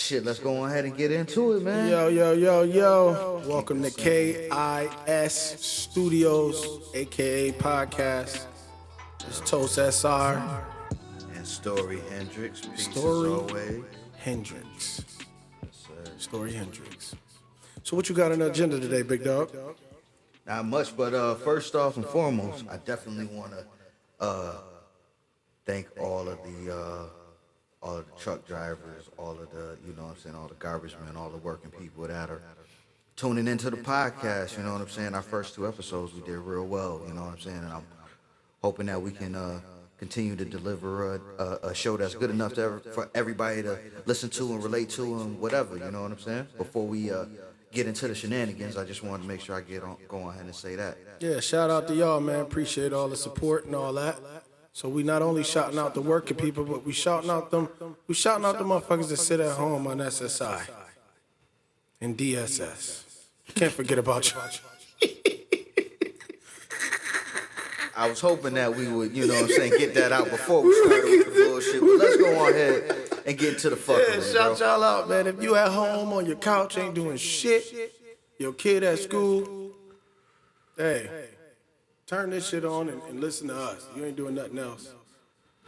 Shit, let's go ahead and get into it, man. Yo. Welcome to KIS Studios, aka Podcast. It's Toast SR. And Story Hendrix. Peace Story as always. Hendrix. Yes, sir. Story Hendrix. So what you got on the agenda today, big dog? Not much, but first off and foremost, I definitely want to thank all of the truck drivers, all of the, you know what I'm saying, all the garbage men, all the working people that are tuning into the podcast, you know what I'm saying. Our first two episodes, we did real well, you know what I'm saying, and I'm hoping that we can continue to deliver a show that's good enough for everybody to listen to and relate to and whatever, you know what I'm saying. Before we get into the shenanigans, I just wanted to make sure I go ahead and say that. Yeah, shout out to y'all, man. Appreciate all the support and all that. So we not only shouting out the working people, but we shouting out the motherfuckers that sit at home on SSI and DSS. Can't forget about you. I was hoping that we would, you know what I'm saying, get that out before we started with the bullshit. But let's go on ahead and get into the fucking. Yeah, shout y'all out, man. If you at home on your couch ain't doing shit, your kid at school, hey, turn this shit on and listen to us. You ain't doing nothing else.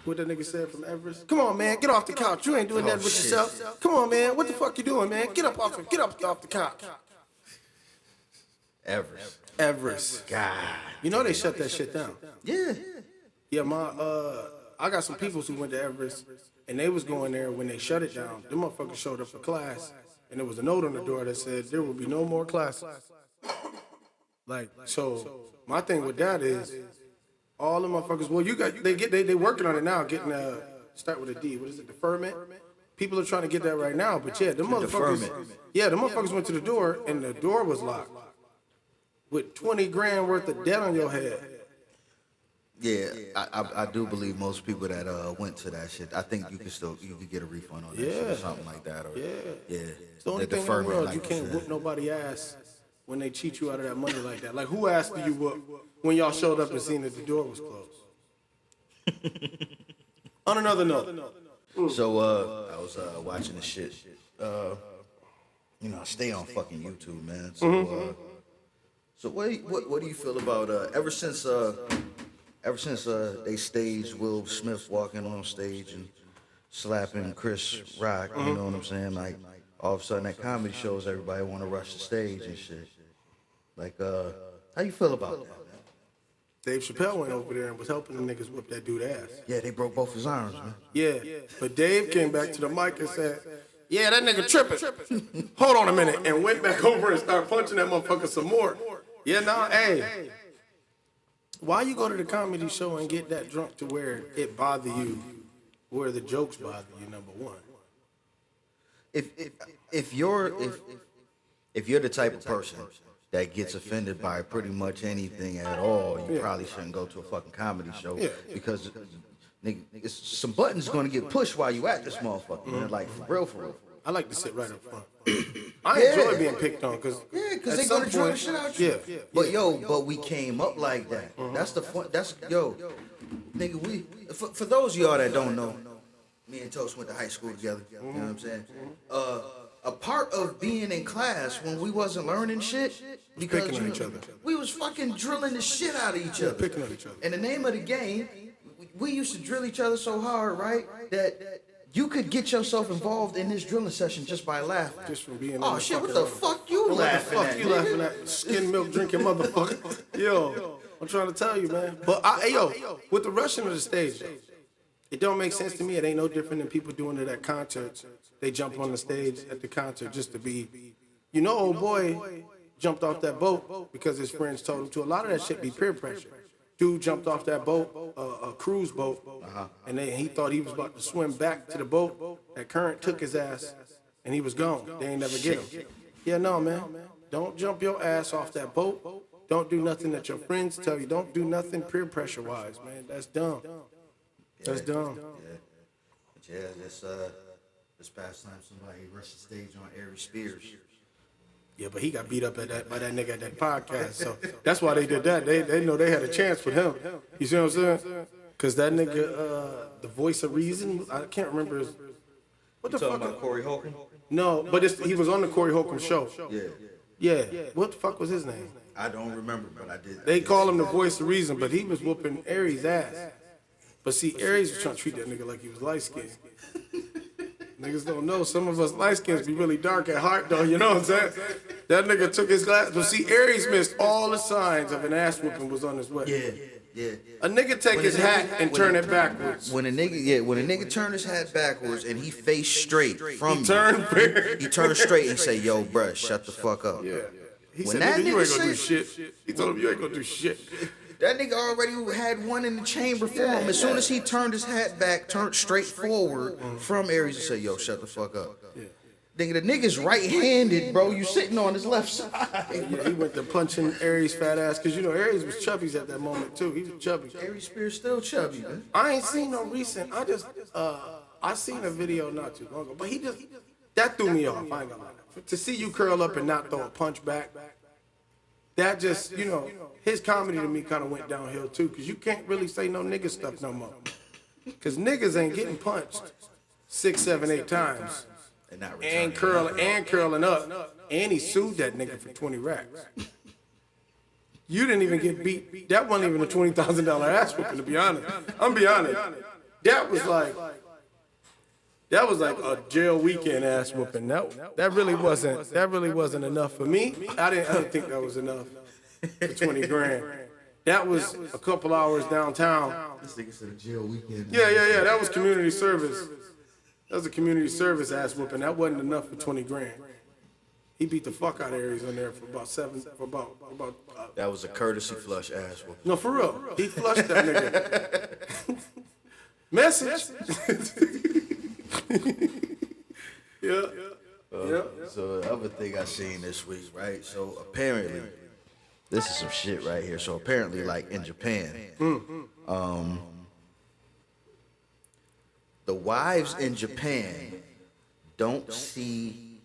What that nigga said from Everest? Come on, man, get off the couch. You ain't doing nothing with yourself. Come on, man. What the fuck you doing, man? Get up off the couch. Everest. God. You know they shut that shit down. Yeah. Yeah, I got some people who went to Everest, and they was going there when they shut it down. Them motherfuckers showed up for class, and there was a note on the door that said there will be no more classes. Like, so my thing with that is, all the motherfuckers. Well, they working on it now, getting start with a D. What is it? Deferment. People are trying to get that right now, but yeah, them motherfuckers. Yeah, the motherfuckers went to the door, and the door was locked with 20 grand worth of debt on your head. Yeah, I do believe most people that went to that shit, I think you could get a refund on that shit or something like that. Or, yeah. It's the only thing in the world, like you can't whoop nobody's ass when they cheat you out of that money like that. Like, who asked you whoop when y'all showed up and seen that the door was closed? On another note. So, I was watching the shit. I stay on fucking YouTube, man. So, so what do you feel about ever since they staged Will Smith walking on stage and slapping Chris Rock, you know what I'm saying? Like, all of a sudden at comedy shows, everybody want to rush the stage and shit. Like, how you feel about that, man? Dave Chappelle went over there and was helping the niggas whip that dude's ass. Yeah, they broke both his arms, man. Yeah, but Dave came back to the mic and said, yeah, that nigga tripping. Hold on a minute. And went back over and started punching that motherfucker some more. Yeah, hey. Why you go to the comedy show and get that drunk to where it bother you, where the jokes bother you, number one? If you're the type of person that gets offended by pretty much anything at all, you probably shouldn't go to a fucking comedy show because nigga, some buttons going to get pushed while you at this motherfucker, man. Like, for real. I like to sit right up front. I enjoy being picked on because they gonna drill the shit out you. Yeah. But we came up like that. That's the fun. Nigga. For those of y'all that don't know, me and Toast went to high school together. You know what I'm saying? A part of being in class when we wasn't learning shit because picking on each other. We was fucking drilling the shit out of each other. Picking on each other. In the name of the game, we used to drill each other so hard, right, that you could get yourself involved in this drilling session just by laughing. Just from being. Oh shit! What the fuck you laughing at? What the fuck you laughing at? Skin milk drinking motherfucker. Yo, I'm trying to tell you, man. But with the rushing of the stage, it don't make sense to me. It ain't no different than people doing it at concerts. They jump on the stage at the concert just to be, old boy jumped off that boat because his friends told him to. A lot of that shit be peer pressure. Dude jumped off that boat, a cruise boat, and he thought he was about to swim back to the boat. That current took his ass, and he was gone. They ain't never get him. Yeah, no, man. Don't jump your ass off that boat. Don't do nothing that your friends tell you. Don't do nothing peer pressure-wise, man. That's dumb. That's dumb. Yeah, this past time somebody rushed the stage on Ari Spears. Yeah, but he got beat up by that nigga at that podcast. So that's why they did that. They know they had a chance with him. You see what I'm saying? Because that nigga, the voice of reason, I can't remember his What You the talking fuck? about Corey Holcomb? No, but he was on the Corey Holcomb show. Yeah. Yeah. What the fuck was his name? I don't remember, but I did. They call him the voice of reason, but he was whooping Aries' ass. But see, Aries was trying to treat that nigga like he was light skinned. Niggas don't know. Some of us light skins be really dark at heart, though. You know what I'm saying? That nigga took his glass. But see, Aries missed all the signs of an ass whooping was on his way. Yeah. A nigga take his hat and turn it backwards. When a nigga turn his hat backwards and he face straight from He turned he turned straight and say, "Yo, bruh, shut the fuck up." Yeah. He When said, that nigga, you ain't nigga gonna do say- shit. He told him, you ain't gonna do shit. That nigga already had one in the chamber for him. As soon as he turned his hat back, turned straight forward from Aries and said, "Yo, shut the fuck up." Nigga, the nigga's right-handed, bro. You sitting on his left side. Yeah, he went to punching Aries' fat ass, because you know Aries was chubby at that moment, too. He was chubby. Aries Spears still chubby, man. I ain't seen no recent. I seen a video not too long ago, but that threw me off. I ain't gonna lie. To see you curl up and not throw a punch back, that just, you know, his comedy to me kind of went downhill too, because you can't really say no nigga stuff no more. Because niggas ain't getting punched 6, 7, 8 times And not and returning. curling up, and he sued that nigga for 20 racks. You didn't even get beat. That wasn't even a $20,000 ass whooping, to be honest. I'm be honest. That was like a jail weekend ass whooping. That really wasn't enough for me. I didn't think that was enough for 20 grand. That was a couple hours downtown. This nigga said a jail weekend. Yeah. That was community service. That was a community service ass whooping. That wasn't enough for 20 grand. He beat the fuck out of Aries on there for about. That was a courtesy flush ass whooping. No, for real. He flushed that nigga. Message. Yeah. So the other thing I seen this week, right? So apparently, this is some shit right here. So apparently, like in Japan, the wives in Japan don't see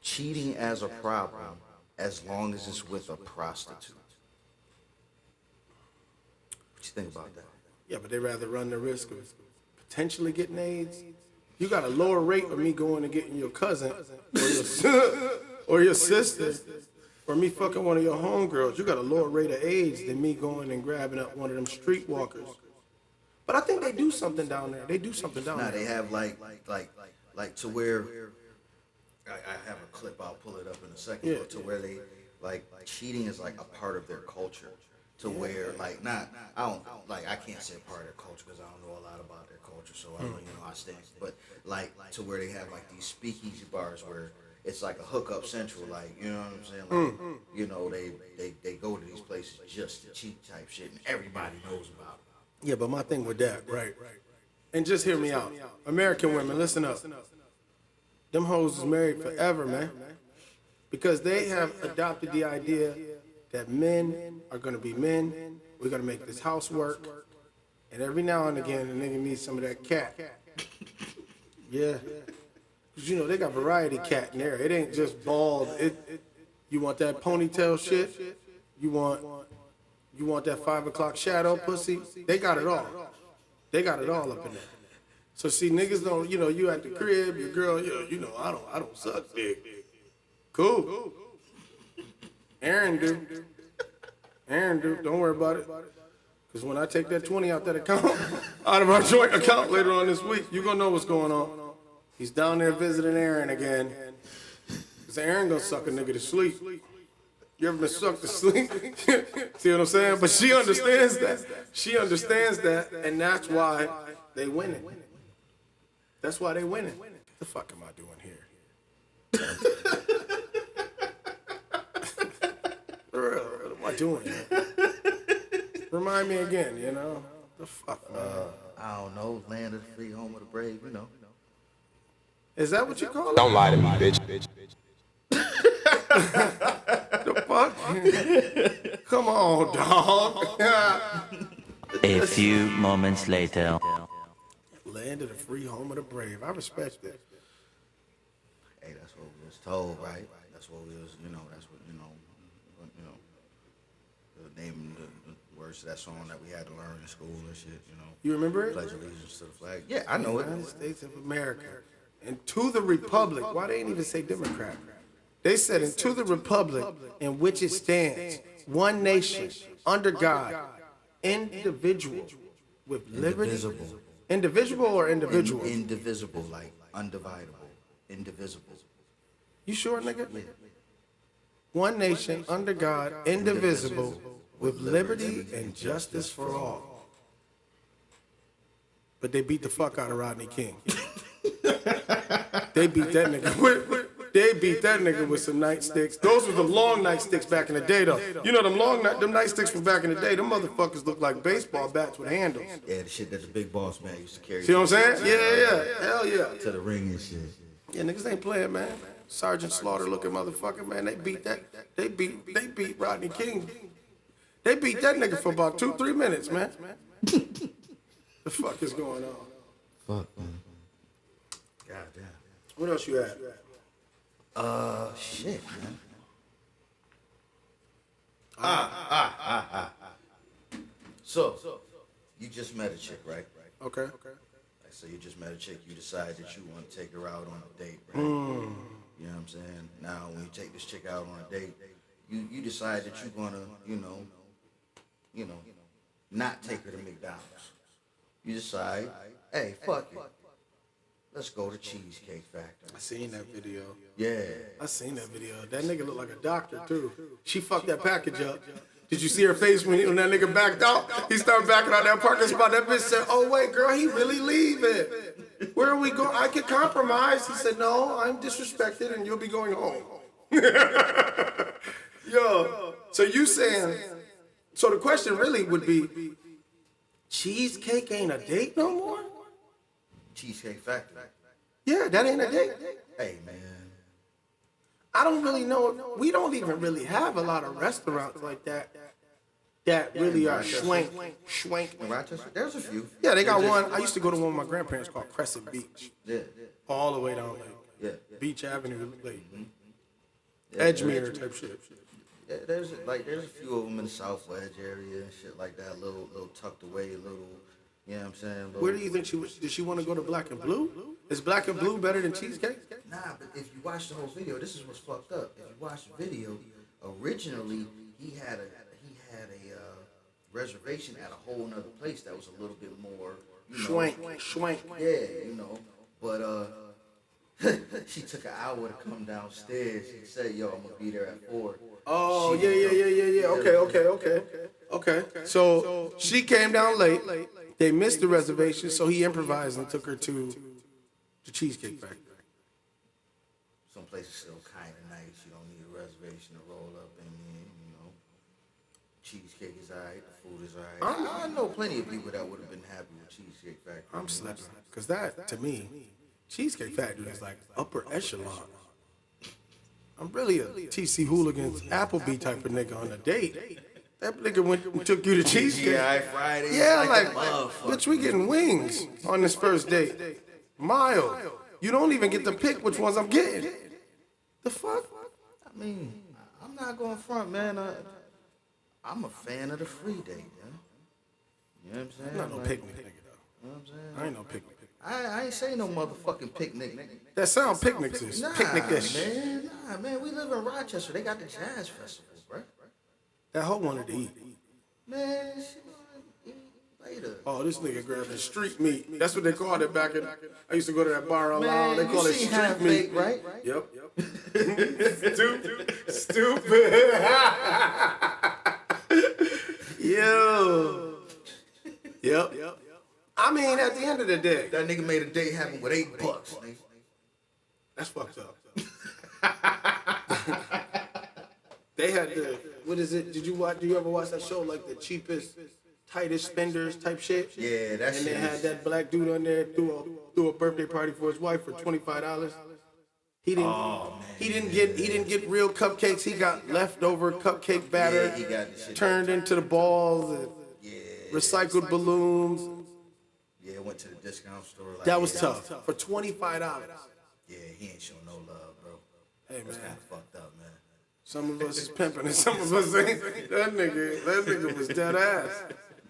cheating as a problem as long as it's with a prostitute. What you think about that? Yeah, but they rather run the risk of potentially getting AIDS. You got a lower rate of me going and getting your cousin or your sister or me fucking one of your homegirls. You got a lower rate of AIDS than me going and grabbing up one of them streetwalkers. But I think they do something down there. They do something down Nah, there. they have like to where I have a clip. I'll pull it up in a second. Yeah. But to where they like cheating is like a part of their culture. To where like not I can't say part of their culture because I don't know a lot about their culture. So I don't I stand. But like to where they have like these speakeasy bars where it's like a hookup central. Like you know what I'm saying? Like you know they go to these places just to cheat type shit and everybody knows about it. Yeah, but my thing with that, right? And just hear me out. American women, listen up. Them hoes is married forever, man. Because they have adopted the idea that men are gonna be men. We're gonna make this house work. And every now and again, a nigga needs some of that cat. Yeah. Cause you know, they got variety cat in there. It ain't just bald. You want that ponytail shit? You want that 5 o'clock shadow pussy? They got it all. They got it all up in there. So see, niggas don't, you at the crib, your girl, I don't suck dick. Cool. Aaron do. Don't worry about it. Because when I take that 20 out that account, out of our joint account later on this week, you're going to know what's going on. He's down there visiting Aaron again. Because Aaron going to suck a nigga to sleep. You ever been sucked to sleep? See what I'm saying? But she understands that. She understands that, and that's why they winning. That's why they winning. What the fuck am I doing here? For real, what am I doing here? Remind me again, The fuck, man? I don't know, land of the free, home of the brave, Is that what you call it? Don't lie to me, bitch. The fuck? Come on, dog. A few moments later. Land of the free, home of the brave. I respect that. Hey, that's what we was told, right? That's what we was, that's what, the name, the words to that song that we had to learn in school and shit, You remember it? Pledge allegiance to the flag. Yeah, I know it. United States of America. and to the republic. Why they ain't even say Democrat? They said, and to the republic in which it stands, one nation, under God, individual, with liberty. Indivisible. Individual or individual? Indivisible, like undividable. Indivisible. You sure, nigga? Yeah. One nation, under God, indivisible, with liberty and justice for all. But they beat the fuck out of Rodney King. They beat that nigga with some nightsticks. Those were the long nightsticks back in the day, though. You know them nightsticks from back in the day. Them motherfuckers look like baseball bats with handles. Yeah, the shit that the big boss man used to carry. See what I'm saying? Yeah. Hell yeah. To the ring and shit. Yeah, niggas ain't playing, man. Sergeant Slaughter looking motherfucker, man. They beat Rodney King. They beat that nigga for about 2-3 minutes, man. The fuck is going on? Fuck, man. Goddamn. What else you had? Shit, man. So, you just met a chick, right? Okay. So you just met a chick, you decide that you want to take her out on a date, right? You know what I'm saying? Now, when you take this chick out on a date, you decide that you're gonna, you know, not take her to McDonald's. You decide, hey, fuck it. Let's go to Cheesecake Factory. I seen that video. Yeah. I seen that video. That nigga look like a doctor, too. She fucked that package up. Did you see her face when that nigga backed out? He started backing out that parking spot. That bitch said, oh, wait, girl, he really leaving. Where are we going? I could compromise. He said, no, I'm disrespected, and you'll be going home. Yo, so you saying, so the question really would be, cheesecake ain't a date no more? Cheesecake Factory. Yeah, that ain't a date. Hey, man. I don't really know. We don't even really have a lot of restaurants like that really are schwank. In Rochester, there's a few. Yeah, they got one. I used to go to one with my grandparents called Crescent Beach. Yeah. All the way down Yeah. Beach Avenue, Edgemere type shit. Yeah, there's a few of them in the South Wedge area and shit like that. Little tucked away, little. You know what I'm saying? Where do you think did she want to go to Black and Blue? Is Black and Blue better than cheesecake? Nah, but if you watch the whole video, this is what's fucked up. If you watch the video, originally he had a reservation at a whole nother place that was a little bit more, Schwank. Yeah, you know. But she took an hour to come downstairs. She said, "Yo, I'm gonna be there at 4." Oh, yeah. Okay. So she came down late. They missed the reservation, so he improvised and took her to the Cheesecake Factory. Some places still kind of nice. You don't need a reservation to roll up in there, you know. Cheesecake is alright. The food is alright. I know plenty of people that would have been happy with Cheesecake Factory. I'm slipping. Because that, to me, Cheesecake Factory is like upper echelon. I'm really a TC Hooligans Applebee type of nigga on a date. That nigga went and took you to Cheesecake. Yeah, Friday. Yeah, like bitch, we getting wings on this first date. Mild. You don't even get to pick which ones I'm getting. The fuck? I mean, I'm not going front, man. I'm a fan of the free date, man. You know what I'm saying? I'm not no picnic nigga, though. You know what I'm saying? I ain't no picnic. I ain't saying no motherfucking picnic, nigga. That sound picnics is. Picnic-ish. Nah, man. We live in Rochester. They got the jazz festival, bro. That hoe wanted to eat. Man, she gonna eat later. Oh, this nigga grabbing street meat. That's what they called it back in. I used to go to that bar a lot. They call it street meat, right? Yep. Stupid. Yo. Yep. I mean, at the end of the day, That nigga made a date happen with $8, nigga. that's fucked up. They had the, what is it? Do you ever watch that show, like the cheapest, tightest spenders type shit? Yeah, that shit. And they had that black dude on there threw a birthday party for his wife for $25. He didn't get real cupcakes. He got leftover cupcake batter. Yeah, he got the shit turned into the balls and recycled balloons. Yeah, went to the discount store. Like, That was tough. For $25. Yeah, he ain't showing no love, bro. Hey, That's man. kind of fucked up, man. Some of us is pimping and some of us ain't. That nigga was dead ass.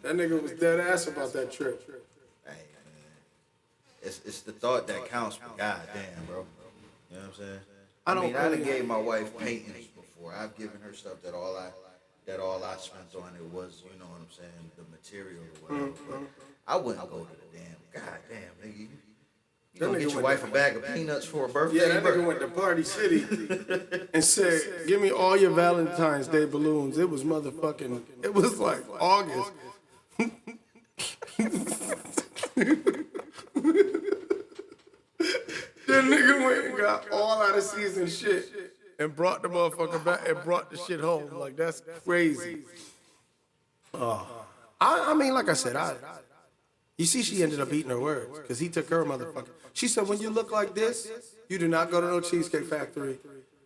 That nigga was dead ass about that trip. Hey, it's the thought that counts. But goddamn, bro. You know what I'm saying? I don't mean, I done really- gave my wife paintings before. I've given her stuff that all I spent on it was, you know what I'm saying, the material or whatever. But I wouldn't go to the damn. Goddamn, nigga. You gonna get your wife a bag of peanuts for a birthday? Yeah, that nigga went to Party City and said, "Give me all your Valentine's Day balloons." It was motherfucking. It was like August. That nigga went and got all out of season shit and brought the motherfucker back and brought the shit home. Like, that's crazy. I mean, like I said, you see, she ended up eating her words because he took her motherfucker. She said, "When you look like this, you do not go to no Cheesecake Factory."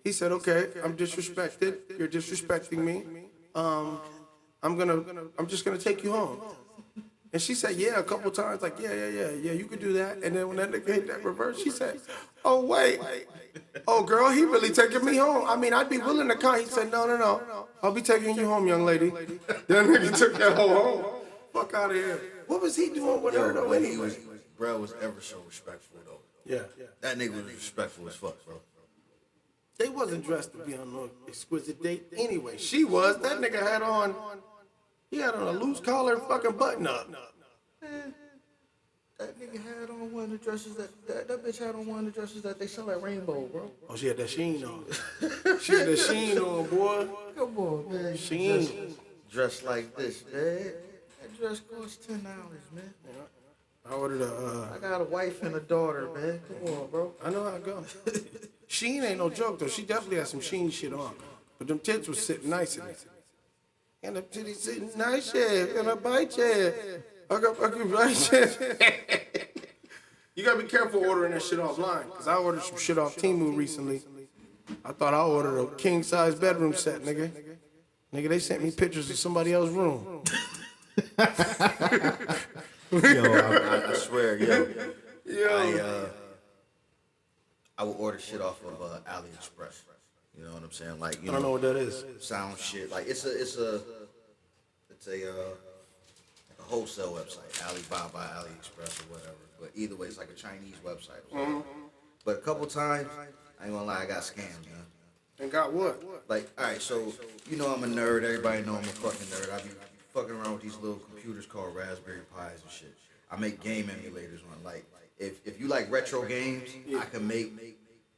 He said, "Okay, I'm disrespected. You're disrespecting me. I'm just gonna take you home." And she said, "Yeah," a couple times, like, yeah, you could do that. And then when that nigga hit that reverse, she said, "Oh, wait. Oh, girl, he really taking me home. I mean, I'd be willing to come." He said, No. I'll be taking you home, young lady." That nigga took that hoe home. Fuck out of here. What was he doing with her, though, When anyway? bro was ever so respectful, though. Yeah. That nigga was respectful as fuck, bro. They wasn't dressed to be on no exquisite date anyway. She was. That nigga had on, he had on a loose collar and fucking button up. That nigga had on one of the dresses that bitch had on one of the dresses that they sell at Rainbow, bro. Oh, she had that sheen on. She had that sheen on, boy. Come on, man. Sheen. Dressed like this, man. That dress costs $10, man. I ordered a, I got a wife and a daughter, man. Come on, bro. I know how it goes. Sheen ain't no joke, though. She definitely had some Sheen shit on. But them tits was sitting nice in there. And the titties sitting nice, yeah. And a bite, yeah. I can bite, yeah. You gotta be careful ordering that shit offline. Because I ordered some shit off Temu recently. I thought I ordered a king-size bedroom set, nigga. Nigga, they sent me pictures of somebody else's room. I swear, I would order shit off of AliExpress. You know what I'm saying? Like, I don't know what that is. sound shit. Like it's a wholesale website, Alibaba, AliExpress, or whatever. But either way, it's like a Chinese website. Or whatever. But a couple times, I ain't gonna lie, I got scammed, man. And got what? Like, all right, so you know I'm a nerd. Everybody know I'm a fucking nerd. I be fucking around with these little computers called Raspberry Pis and shit. I make game emulators on. Like, if you like retro games, I can make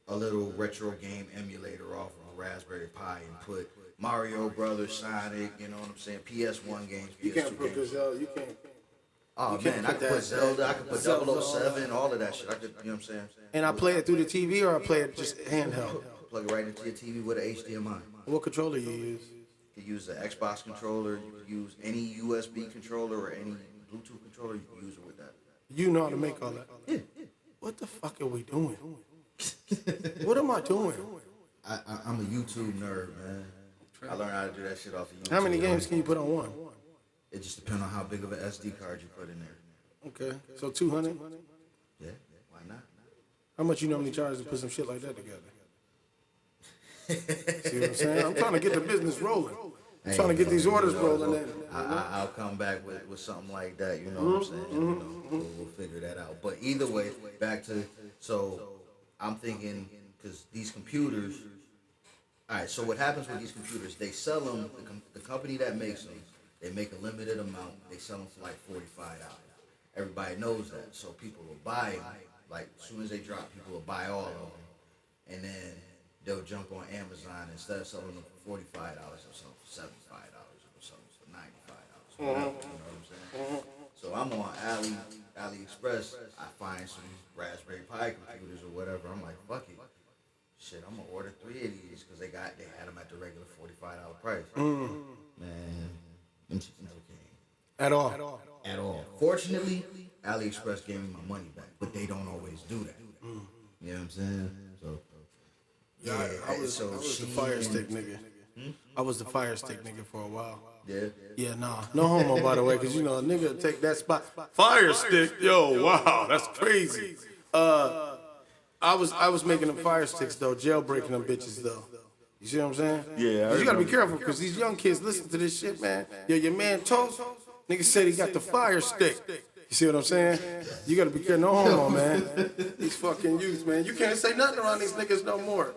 a little retro game emulator off of a Raspberry Pi and put Mario Brothers, Sonic, you know what I'm saying, PS1 games, You PS2 can't put games. Gazelle, you can't. Oh you can't man, I put could that- put Zelda, I could put Zelda, 007, all of that shit. I could, you know what I'm saying? And I play it through the TV or I play it just handheld? Plug it right into your TV with an HDMI. What controller you use? You can use the Xbox controller, you can use any USB controller or any Bluetooth controller, you can use it with that. You know how to make all that? Yeah. What the fuck are we doing? What am I doing? I'm a YouTube nerd, man. I learned how to do that shit off of YouTube. How many games can you put on one? It just depends on how big of an SD card you put in there. Okay, so 200? Yeah, why not? How much you normally charge to put some shit like that together? See what I'm saying? I'm trying to get the business rolling. I'm trying to get these orders rolling in. I'll come back with something like that, you know what I'm saying? You know, we'll figure that out. But either way, back to, so I'm thinking, because these computers, all right, so what happens with these computers, they sell them, the company that makes them, they make a limited amount, they sell them for like $45. Everybody knows that, so people will buy them. Like, as soon as they drop, people will buy all of them. And then they'll jump on Amazon, instead of selling them for $45, they'll sell them for $75 or something for $95. Whatever, you know what I'm saying? So I'm on AliExpress, I find some Raspberry Pi computers or whatever. I'm like, fuck it. Shit, I'm gonna order 3 of these because they had them at the regular $45 price. Man, them shits never came. At all. At all. Fortunately, AliExpress gave me my money back, but they don't always do that. You know what I'm saying? So, yeah, I was the fire stick nigga. I was the fire stick nigga for a while. Yeah. Yeah, nah. No homo, by the way, because, you know, a nigga take that spot. Fire stick? Yo, wow, that's crazy. I was making them fire sticks, though, jailbreaking them bitches, though. You see what I'm saying? Yeah, 'Cause you gotta be careful, because these young kids listen to this shit, man. Yo, your man Toast, nigga said he got the fire stick. You see what I'm saying? You gotta be careful. No homo, man. These fucking youths, man. You can't say nothing around these niggas no more.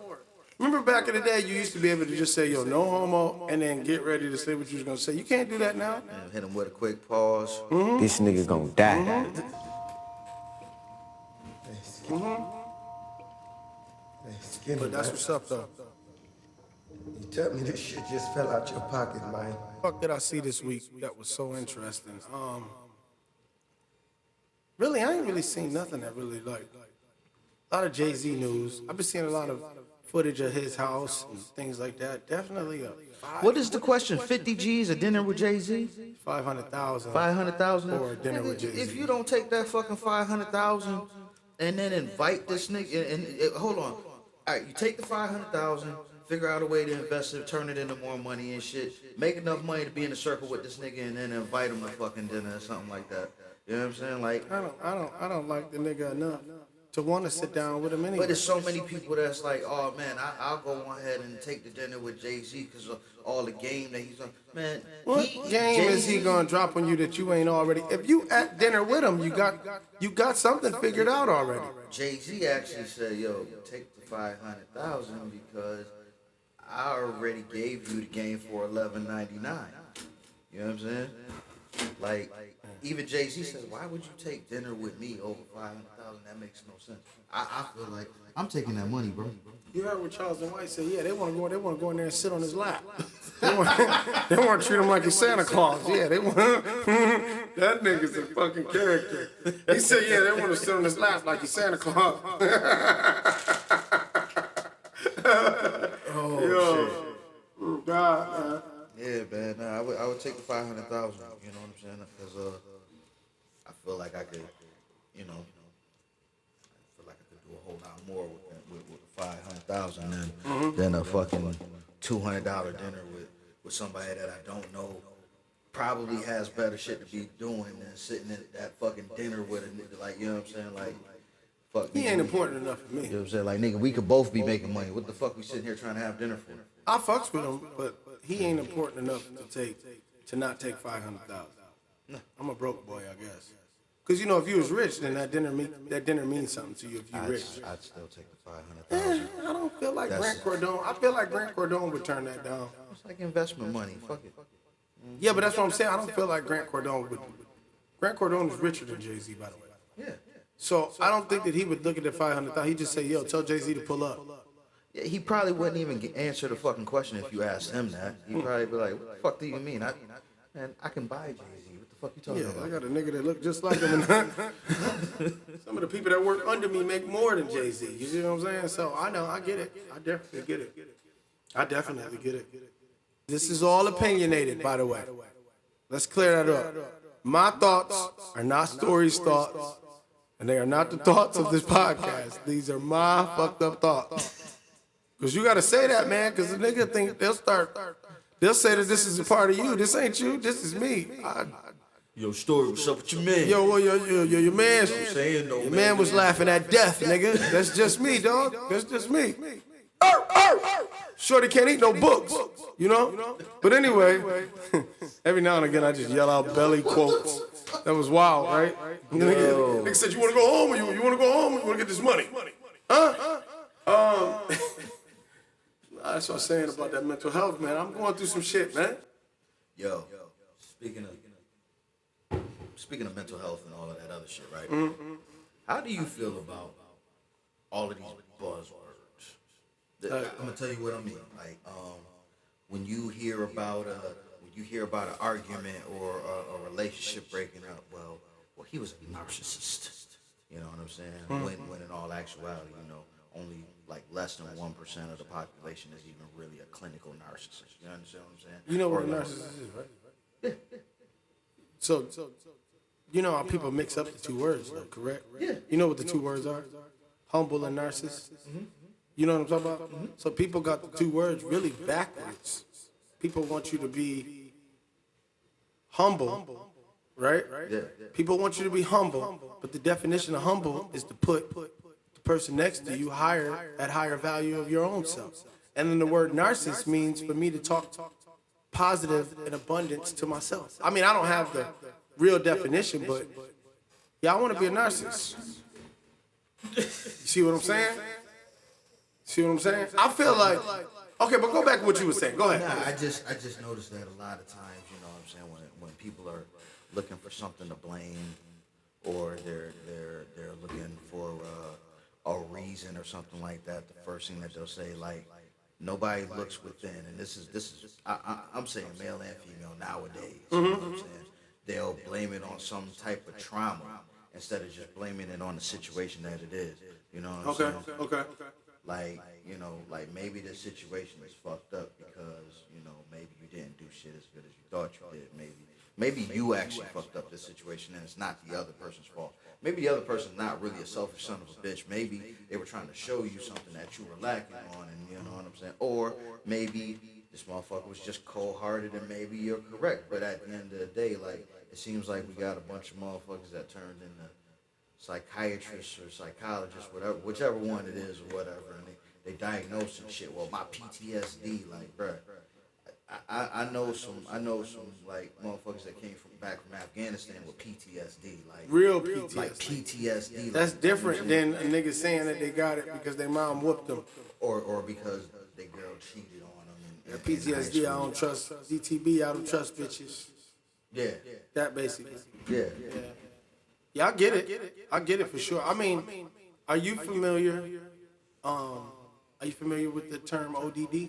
Remember back in the day, you used to be able to just say, yo, no homo, and then get ready to say what you was gonna say. You can't do that now. Hit him with a quick pause. This nigga gonna die. But that's what's up, though. You tell me this shit just fell out your pocket, man. Fuck did I see this week that was so interesting? Really, I ain't really seen nothing that really like a lot of Jay-Z news. I've been seeing a lot of footage of his house and things like that. Definitely a What is the question? 50 G's, a dinner with Jay-Z? 500,000. 500,000? Or a dinner with Jay-Z. If you don't take that fucking 500,000 and then invite this nigga, and hold on. All right, you take the 500,000, figure out a way to invest it, turn it into more money and shit, make enough money to be in a circle with this nigga, and then invite him to fucking dinner or something like that. You know what I'm saying? Like, I don't like the nigga enough to want to sit down with him anyway. but there's so many people that's like, oh man, I'll go ahead and take the dinner with Jay-Z because of all the game that he's on. Man, What game is he gonna drop on you that you ain't already? If you at dinner with him, you got something figured out already. Jay-Z actually said, yo, take the 500,000 because I already gave you the game for $11.99. You know what I'm saying? Like, even Jay-Z says, why would you take dinner with me over 500,000? That makes no sense. I feel like I'm taking that money, bro. You heard what Charles and White said? Yeah, they want to go in there and sit on his lap. They want to treat him like he's Santa Claus. Yeah, they want that nigga's a fucking character. He said, yeah, they want to sit on his lap like he's Santa Claus. Yo, shit. God, man. Yeah, man. Nah, I would take the 500,000. You know what I'm saying? Because I feel like I could, you know, I feel like I could do a whole lot more with the 500,000 than a fucking $200 dinner with somebody that I don't know. Probably has better shit to be doing than sitting at that fucking dinner with a nigga. Like, you know what I'm saying? Like, fuck. He nigga, ain't important enough for me. You know what I'm saying? Like, nigga, we could both be making money. What the fuck we sitting here trying to have dinner for? I fucks with him, but he ain't important enough to not take 500,000. I'm a broke boy, I guess. Cause you know, if you was rich, then that dinner means something to you. If you rich, I'd still take the 500,000. I don't feel like Grant Cardone. I feel like Grant Cardone would turn that down. It's like investment money. Fuck it. Yeah, but that's what I'm saying. I don't feel like Grant Cardone would. Grant Cardone is richer than Jay-Z, by the way. Yeah. So I don't think that he would look at the 500,000. He'd just say, "Yo, tell Jay-Z to pull up." Yeah, he probably wouldn't even answer the fucking question if you asked him that. He'd probably be like, "What the fuck do you mean? Man, I can buy Jay-Z. What the fuck you talking Yeah, about?" I got a nigga that look just like him. Some of the people that work under me make more than Jay-Z. You see what I'm saying? So I know, I get it. I definitely get it. This is all opinionated, by the way. Let's clear that up. My thoughts are not Story's thoughts, and they are not the thoughts of this podcast. These are my fucked up thoughts. Because you got to say that, man, because the nigga think they'll say that this is a part of you. This ain't you, this is me. Yo, Story, what's up with your man? Yo, your man, saying, though, your man was laughing at death, nigga. That's just me, dog. That's just me. Shorty can't eat no books, you know? But anyway, every now and again I just yell out belly quotes. That was wild, right? Nigga said, you want to go home or you want to go home or you want to get this money? Huh? That's what I'm saying about that mental health, man. I'm going through some shit, man. Yo, speaking of mental health and all of that other shit, right? How do you feel about all of these buzzwords? I'm gonna tell you what I mean. Like, when you hear about an argument or a relationship breaking up, well, he was a narcissist. You know what I'm saying? When in all actuality, you know, only like less than 1% of the population is even really a clinical narcissist. You understand what I'm saying? You know what a narcissist is, right? Yeah. So, you know how people mix up the two words, though, correct? Yeah. You know what the two words are? Humble and narcissist. You know what I'm talking about? So people got the two words really backwards. People want you to be humble, right? Yeah. People want you to be humble, but the definition of humble is to put the person next to you at higher value of your own self. And then the word narcissist means for me to talk positive and abundance to myself. I mean, I don't have the real definition, but Yeah, I want to be a narcissist. You see what I'm saying? See what I'm saying? I feel like, okay, but go back to what you were saying. Go ahead. Nah, I just noticed that a lot of times, you know what I'm saying, when people are looking for something to blame, or they're looking for a reason or something like that, the first thing that they'll say, like, nobody looks within, and this is I'm saying male and female nowadays. You know what I'm saying? They'll blame it on some type of trauma instead of just blaming it on the situation that it is. You know what I'm saying? Okay. Like, you know, like maybe this situation is fucked up because, you know, maybe you didn't do shit as good as you thought you did. Maybe you actually fucked up this situation and it's not the other person's fault. Maybe the other person's not really a selfish son of a bitch. Maybe they were trying to show you something that you were lacking on, and you know what I'm saying? Or maybe this motherfucker was just cold-hearted and maybe you're correct. But at the end of the day, like, it seems like we got a bunch of motherfuckers that turned into psychiatrists or psychologists, whichever one it is or whatever, and they diagnose and shit. Well, my PTSD, like, bruh, I know some like motherfuckers that came back from Afghanistan with PTSD, like Real PTSD. like PTSD. That's like, different than a nigga saying that they got it because their mom whooped them. or because their girl cheated on them. And PTSD, I don't trust. DTB, I don't trust bitches. Yeah, That basically. yeah. Yeah, I get it. I get it for sure. I mean, are you familiar? Are you familiar with the term ODD?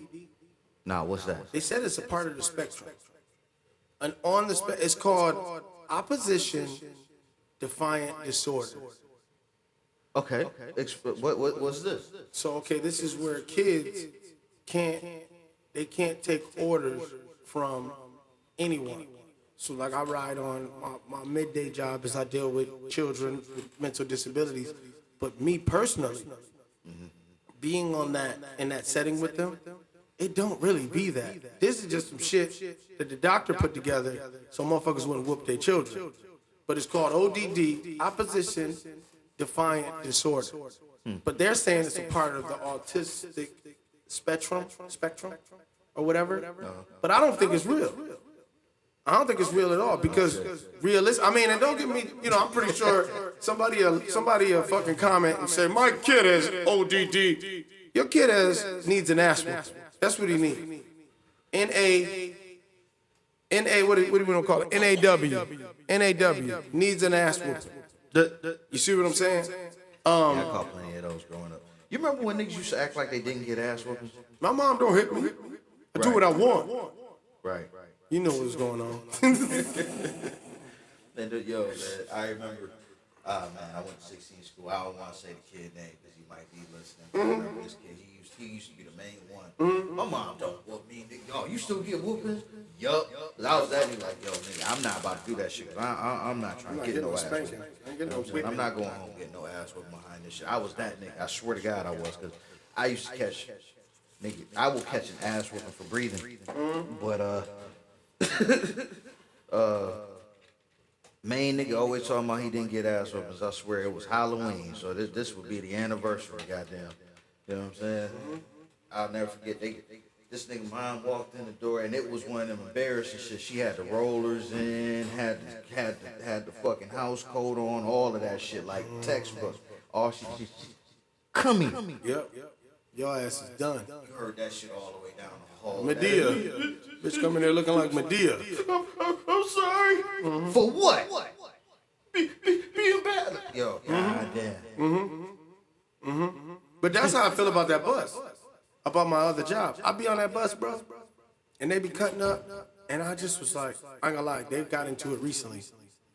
Nah, what's that? They said it's a part of the spectrum. And on the it's called opposition defiant disorder. Okay. What's this? So okay, this is where kids can't take orders from anyone. So like I ride on my midday job as I deal with children with mental disabilities, but me personally, being on that in that setting with them, it don't really be that. This is just some shit that the doctor put together so motherfuckers wouldn't whoop their children. But it's called ODD, opposition defiant disorder. But they're saying it's a part of the autistic spectrum or whatever. But I don't think it's real. I don't think it's real at all because realistic. I mean, and don't get me. You know, I'm pretty sure somebody will fucking comment and say my kid has ODD. Your kid needs an ass whooping. That's what he needs. What do we gonna call it? NAW needs an ass whooping. You see what I'm saying? Yeah, I caught plenty of those growing up. You remember when niggas used to act like they didn't get ass whoopings? My mom don't hit me. I do what I want. Right. You know what's going on. And yo, man, I remember, man, I went to 16 school. I don't want to say the kid name because he might be listening. But I remember this kid. He used to be the main one. My mom don't whoop me. Yo, you still get whoopings? Yup. I was that nigga like, yo, nigga, I'm not about to do that shit. I'm not trying to get no ass whooping. I'm not going home getting no ass whooping behind this shit. I was that nigga. I swear to God I was, because I used to catch, nigga, I will catch an ass whooping for breathing. But, main nigga always talking about he didn't get ass whoopings. I swear it was Halloween, so this would be the anniversary, goddamn. You know what I'm saying? I'll never forget. This nigga mom walked in the door, and it was one of them embarrassing shit. She had the rollers in, had the fucking house coat on, all of that shit, like textbook. All she come here. Yep. Your ass is done. You heard that shit all the way down the hall. Medea. Bitch coming there looking like Medea. I'm sorry. For what? Being bad. Yo, goddamn. But that's how I feel about that bus. About my other job. I be on that bus, bro. And they be cutting up. And I just was like, I ain't gonna lie, they got into it recently.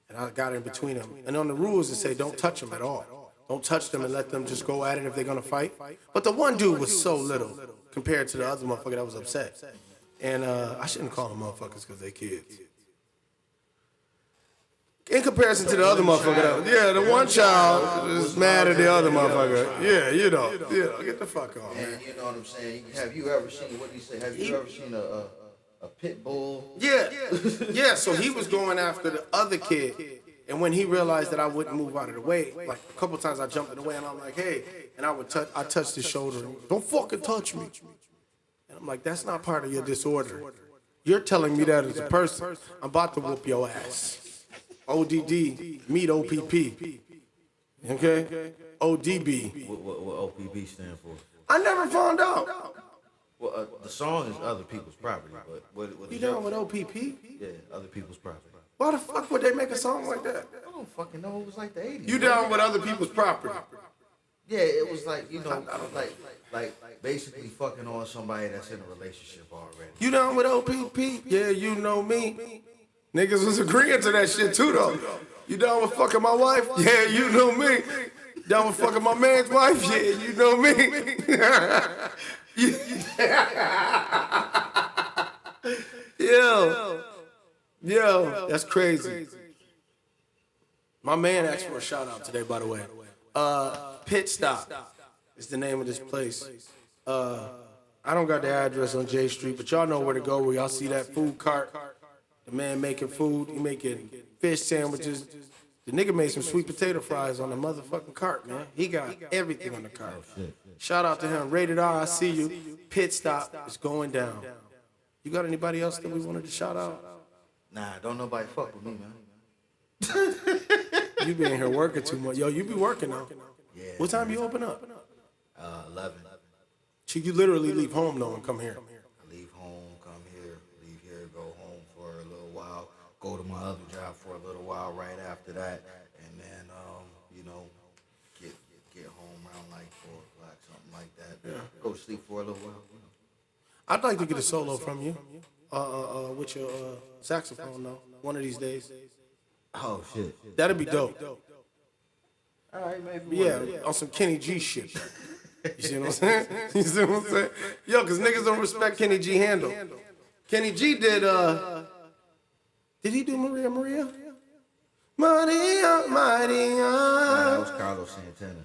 And I got in between them. And on the rules it say don't touch them at all. Don't touch them and let them just go at it if they're gonna fight. But the one dude was so little compared to the other motherfucker that was upset. And I shouldn't call them motherfuckers because they kids. In comparison to the other motherfucker, the one child is mad at the other motherfucker. Yeah, you know, get the fuck on, man. And you know what I'm saying? Have you ever seen, what do you say, have you ever seen a pit bull? Yeah, so he was going after the other kid. And when he realized that I wouldn't move out of the way, like a couple times I jumped in the way and I'm like, hey, and I touched his shoulder. And, don't fucking touch me. And I'm like, that's not part of your disorder. You're telling me that as a person. I'm about to whoop your ass. ODD, meet OPP. Okay? ODB. What OPP stand for? I never found out. Well, the song is other people's property, but what You is down with OPP? Yeah, other people's property. Why the fuck would they make a song like that? I don't fucking know. It was like the 80s. You down with other people's property? Yeah, it was like, you know, like basically fucking on somebody that's in a relationship already. You down with OPP? Yeah, you know me. Niggas was agreeing to that shit too, though. You down with fucking my wife? Yeah, you know me. Down with fucking my man's wife? Yeah, you know me. Yo, that's crazy. My man asked for a shout out today, by the way. Pit Stop is the name of this place. I don't got the address on J Street, but y'all know where to go where y'all see that food cart. The man making food, he making fish sandwiches. The nigga made some sweet potato fries on the motherfucking cart, man. He got everything on the cart. Shout out to him. Rated R, I see you. Pit Stop is going down. You got anybody else that we wanted to shout out? Nah, don't nobody fuck with me, man. You been here working too much. Yo, you be working now. Yeah. What time you open up? 11. So you literally leave home though and come here. I leave home, come here, leave here, go home for a little while, go to my other job for a little while right after that, and then you know, get home around like 4 o'clock, something like that. Yeah. Go to sleep for a little while. I'd like to get a solo from you. With your saxophone though, one of these days. Oh shit. That'd be dope. All right, maybe. Yeah, on some Kenny G shit. You see what I'm saying? You see what I'm saying? Yo, cause niggas don't respect Kenny G handle. Kenny G did he do Maria Maria? Maria, Maria. Nah, that was Carlos Santana.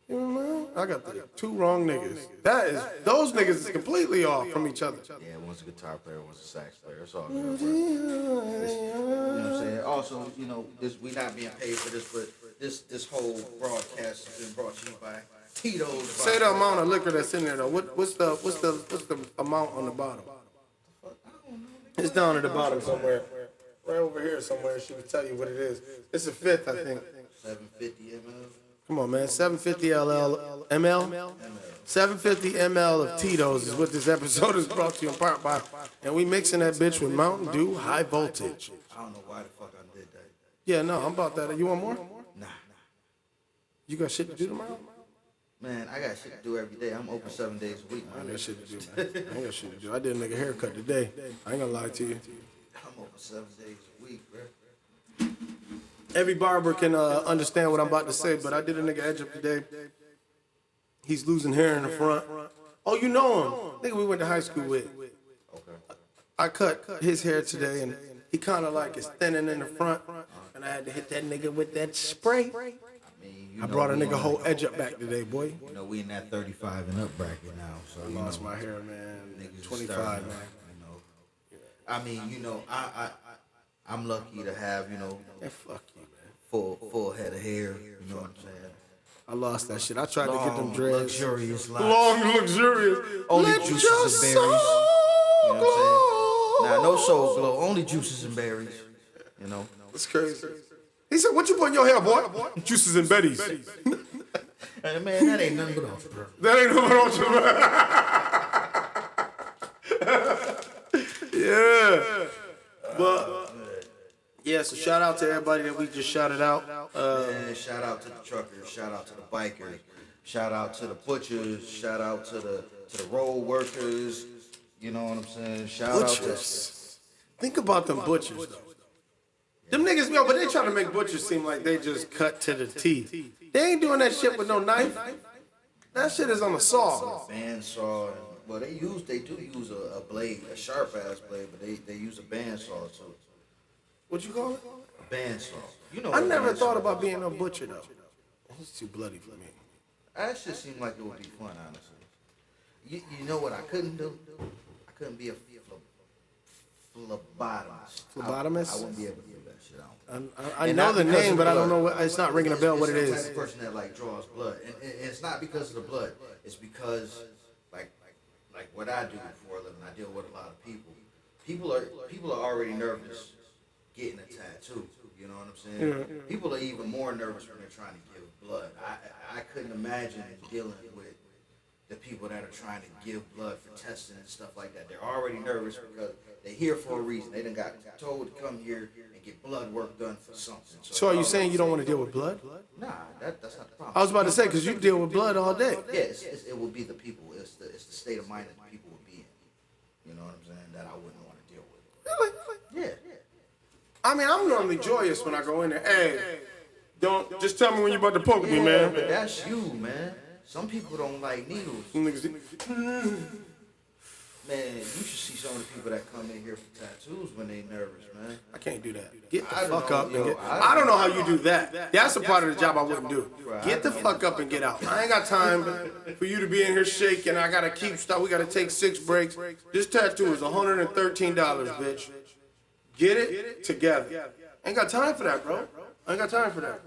You know, I got the two wrong niggas. Those niggas is completely off from each other. Yeah, one's a guitar player, one's a sax player. It's all good. You know what I'm saying? Also, you know, we not being paid for this, but this whole broadcast has been brought to you by Tito. Say the amount of liquor that's in there though. What's the amount on the bottom? It's down at the bottom somewhere. Right over here somewhere. She would tell you what it is. It's a fifth, I think. 750 ml. Come on, man. 750 ml? 750 ml of Tito's is what this episode is brought to you in part by. And we mixing that bitch with Mountain Dew High Voltage. I don't know why the fuck I did that. Yeah, no, I'm about that. You want more? Nah. You got shit to do tomorrow? Man, I got shit to do every day. I'm open 7 days a week, I man. got shit to do, man. I got shit to do. I did a nigga haircut today. I ain't gonna lie to you. I'm open 7 days a week, bro. Every barber can understand what I'm about to say, but I did a nigga edge up today. He's losing hair in the front. Oh, you know him. Nigga we went to high school with. Okay. I cut his hair today, and he kind of like is thinning in the front, and I had to hit that nigga with that spray. I mean, you I know, brought a we nigga in whole that- edge up back today, boy. You know, we in that 35 and up bracket now, so I you lost know, my hair, man. niggas is 25, starting man. to, you know. I mean, you know, I'm lucky to have, you know, Man, fuck you, man. full head of hair. You know what I'm saying? I lost that shit. I tried to get them Long, dreads. luxurious life. Long, luxurious. Only Let juices your and berries. soul You know what I'm saying? glow. Nah, no soul glow. Only juices and berries. You know. That's crazy. He said, "What you put in your hair, boy?" Juices and Betty's. Hey, man, that ain't nothing but entrepreneur. That ain't no what Yeah. But yeah, so shout out to everybody that we just shouted out. Man, shout out to the truckers. Shout out to the bikers. Shout out to the butchers. Shout out to the road workers. You know what I'm saying? Shout out to. Butchers. Think about them butchers though. Them niggas, yo, but they trying to make butchers seem like they just cut to the teeth. They ain't doing that shit with no knife. That shit is on a saw. Bandsaw. And, well, they do use a blade, a sharp ass blade, but they use a bandsaw too. What you call it? A bandsaw. You know. I what a never bandsaw thought about is. being a butcher though. It's too bloody for me. That shit seemed like it would be fun, honestly. You know what I couldn't do? I couldn't be a phlebotomist. Phlebotomist? I wouldn't be able to do that shit. I And know not the because name, of but I blood. don't know what. It's not ringing a bell what it It's is. the type of person that like draws blood, and it's not because of the blood. It's because like what I do for a living. I deal with a lot of people. People are already nervous getting a tattoo. You know what I'm saying? People are even more nervous when they're trying to give blood. I couldn't imagine dealing with the people that are trying to give blood for testing and stuff like that. They're already nervous because they're here for a reason. They done got told to come here and get blood work done for something. So are you saying you don't want to deal with blood? Nah, that's not the problem. I was about to say, because you deal with blood all day. Yeah, it will be the people. It's the state of mind that the people would be in. You know what I'm saying? That I wouldn't want to deal with. Really? Yeah. I mean, I'm normally joyous when I go in there. Hey, don't just tell me when you're about to poke me, man. But that's you, man. Some people don't like needles. Man, you should see some of the people that come in here for tattoos when they nervous, man. I can't do that. Get the fuck know, up and yo, get. I don't know how you do that. That's a part of the job I wouldn't do. Bro, Get the fuck up and get out. I ain't got time for you to be in here shaking. I gotta keep stuff. We gotta take 6 breaks. This tattoo is $113, bitch. Get it together. Ain't got time for that, bro. I ain't got time for that.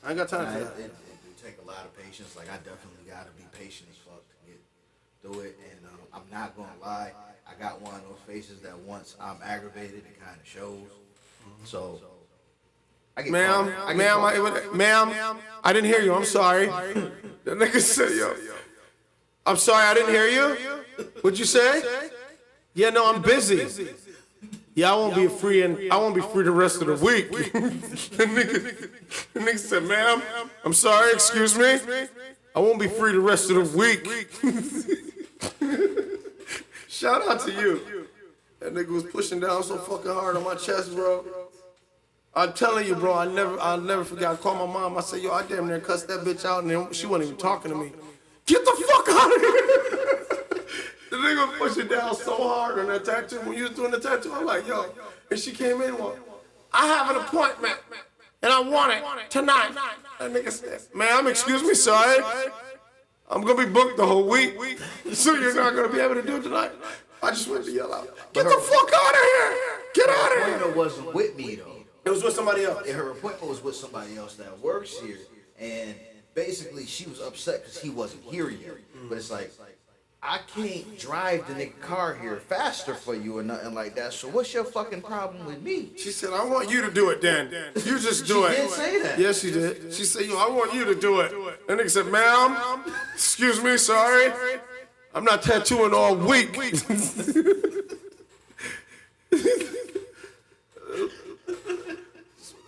I ain't got time for that. It do take a lot of patience. Like, I definitely gotta be patient as fuck to get through it. And I'm not gonna lie, I got one of those faces that once I'm aggravated, it kind of shows. So, I get Ma'am, I didn't hear you. I'm sorry. That nigga said, yo. I'm sorry, I didn't hear you. What'd you say? Yeah, no, I'm busy. Yeah, I won't be free the rest of the week. The nigga said, ma'am, I'm sorry, excuse me. I won't be free the rest of the week. Shout out to you. That nigga was pushing down so fucking hard on my chest, bro. I'm telling you, bro, I'll never forget. I called my mom. I said, yo, I damn near cussed that bitch out, and then she wasn't even talking to me. Get the fuck out of here. The nigga was pushing down so hard on that tattoo. When you was doing the tattoo, I'm like, yo. And she came in, well, I have an appointment, and I want it tonight. That nigga said, ma'am, excuse me, sorry. I'm going to be booked the whole week, so you're not going to be able to do it tonight. I just went to yell out, get the fuck out of here. Get out of Her here. appointment wasn't with me, though. It was with somebody else. Her appointment was with somebody else that works here. And basically, she was upset because he wasn't here yet. But it's like, I can't drive the nigga car here faster for you or nothing like that. So what's your fucking problem with me? She said, I want you to do it then. You just do it. She did say that. Yes, she did. She said, yo, I want you to do it. And nigga said, ma'am, excuse me, sorry. I'm not tattooing all week.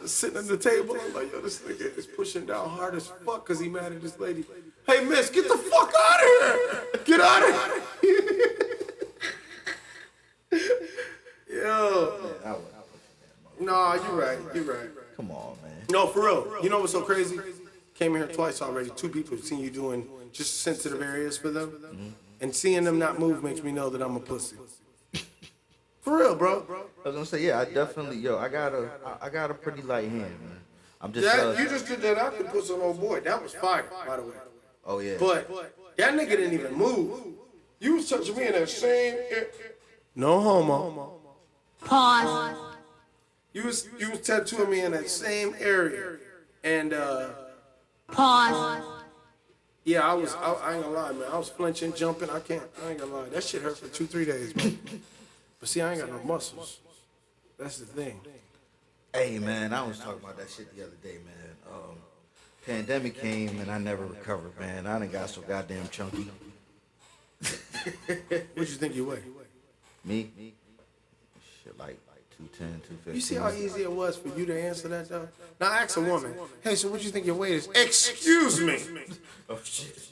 Sitting at the table, I'm like, yo, this nigga is pushing down hard as fuck because he mad at this lady. Hey, miss, get the fuck out of here. Get out of here. Yo. Nah, you're right. You're right. Come on, man. No, for real. You know what's so crazy? Came here twice already. 2 people have seen you doing just sensitive areas for them. And seeing them not move makes me know that I'm a pussy. For real, bro. I was gonna say, yeah, I definitely, I got a pretty light hand, man. I'm just, You just did that out to put some old boy. That was fire, by the way. oh yeah. But that nigga didn't even move. You was touching me in that same no homo. Pause. You was tattooing me in that same area. And Pause. yeah, I ain't gonna lie, man. I was flinching, jumping. I ain't gonna lie. That shit hurt for 2-3 days, man. But see, I ain't got no muscles. That's the thing. Hey, man, I was talking about that shit the other day, man. Pandemic came and I never recovered, man. I done got so goddamn chunky. What you think you weigh? Me? Shit, like 210, 215. You see how easy it was for you to answer that, though? Now ask a woman, hey, so what you think your weight is? Excuse me. Oh, shit.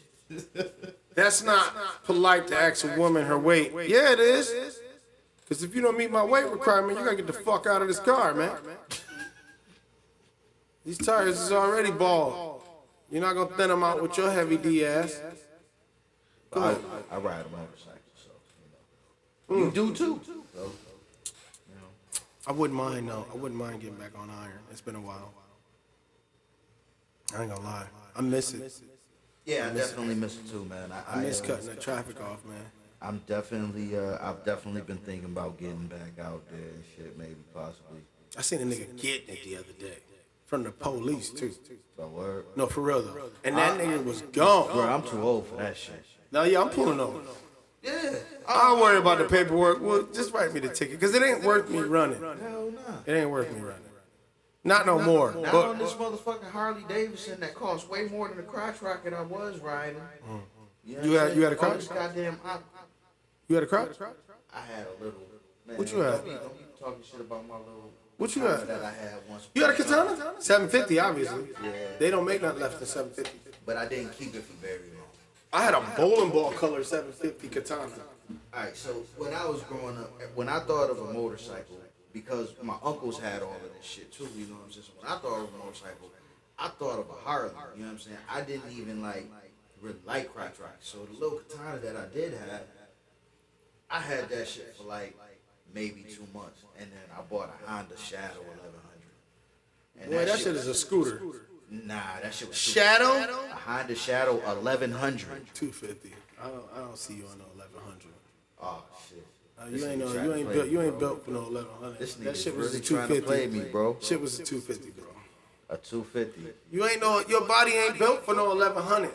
That's not polite to ask a woman her weight. Yeah, it is. Because if you don't meet my weight requirement, you gotta get the fuck out of this car, man. These tires is already bald. You're not gonna thin them out with your heavy D ass. I ride a motorcycle, so, you do too. So, I wouldn't mind, though. I wouldn't mind getting back on iron. It's been a while. I ain't gonna lie. I miss it. yeah, I definitely miss it too, man. I miss cutting the traffic off, man. I'm definitely, I've definitely been thinking about getting back out there and shit, maybe, possibly. I seen a nigga getting it the other day. From the police, too. So, word. No, for real, though. And that nigga was gone. Bro, I'm too old for that shit. No, yeah, I'm pulling over. Yeah. I'll worry about the paperwork. Well, just write me the ticket, because it ain't worth me running. Hell nah. It ain't worth me running. Not no more. Not on this motherfucking Harley Davidson that costs way more than the crotch rocket I was riding. You had a crotch? This goddamn, You had a crotch? I had a little. Man, What you had? Don't be talking shit about my little. What you katana had? That I had once. You had a katana? 750, obviously. Yeah. They don't make nothing less than 750. But I didn't keep it for very long. I had a bowling ball color 750 katana. All right, so when I was growing up, when I thought of a motorcycle, because my uncles had all of this shit too, you know what I'm saying? So when I thought of a motorcycle, I thought of a Harley, you know what I'm saying? I didn't even really like crotch rockets. So the little katana that I did have, I had that shit for maybe 2 months, and then I bought a Honda Shadow 1100. And Boy, that shit is a scooter. Nah, that shit was Shadow? a Honda Shadow 1100. 250. I don't see you on no 1100. Oh shit. You ain't built for no 1100. This That nigga's shit was really a trying to 250. play me, bro. Shit was a 250, bro. A 250. You ain't know your body ain't built for no 1100.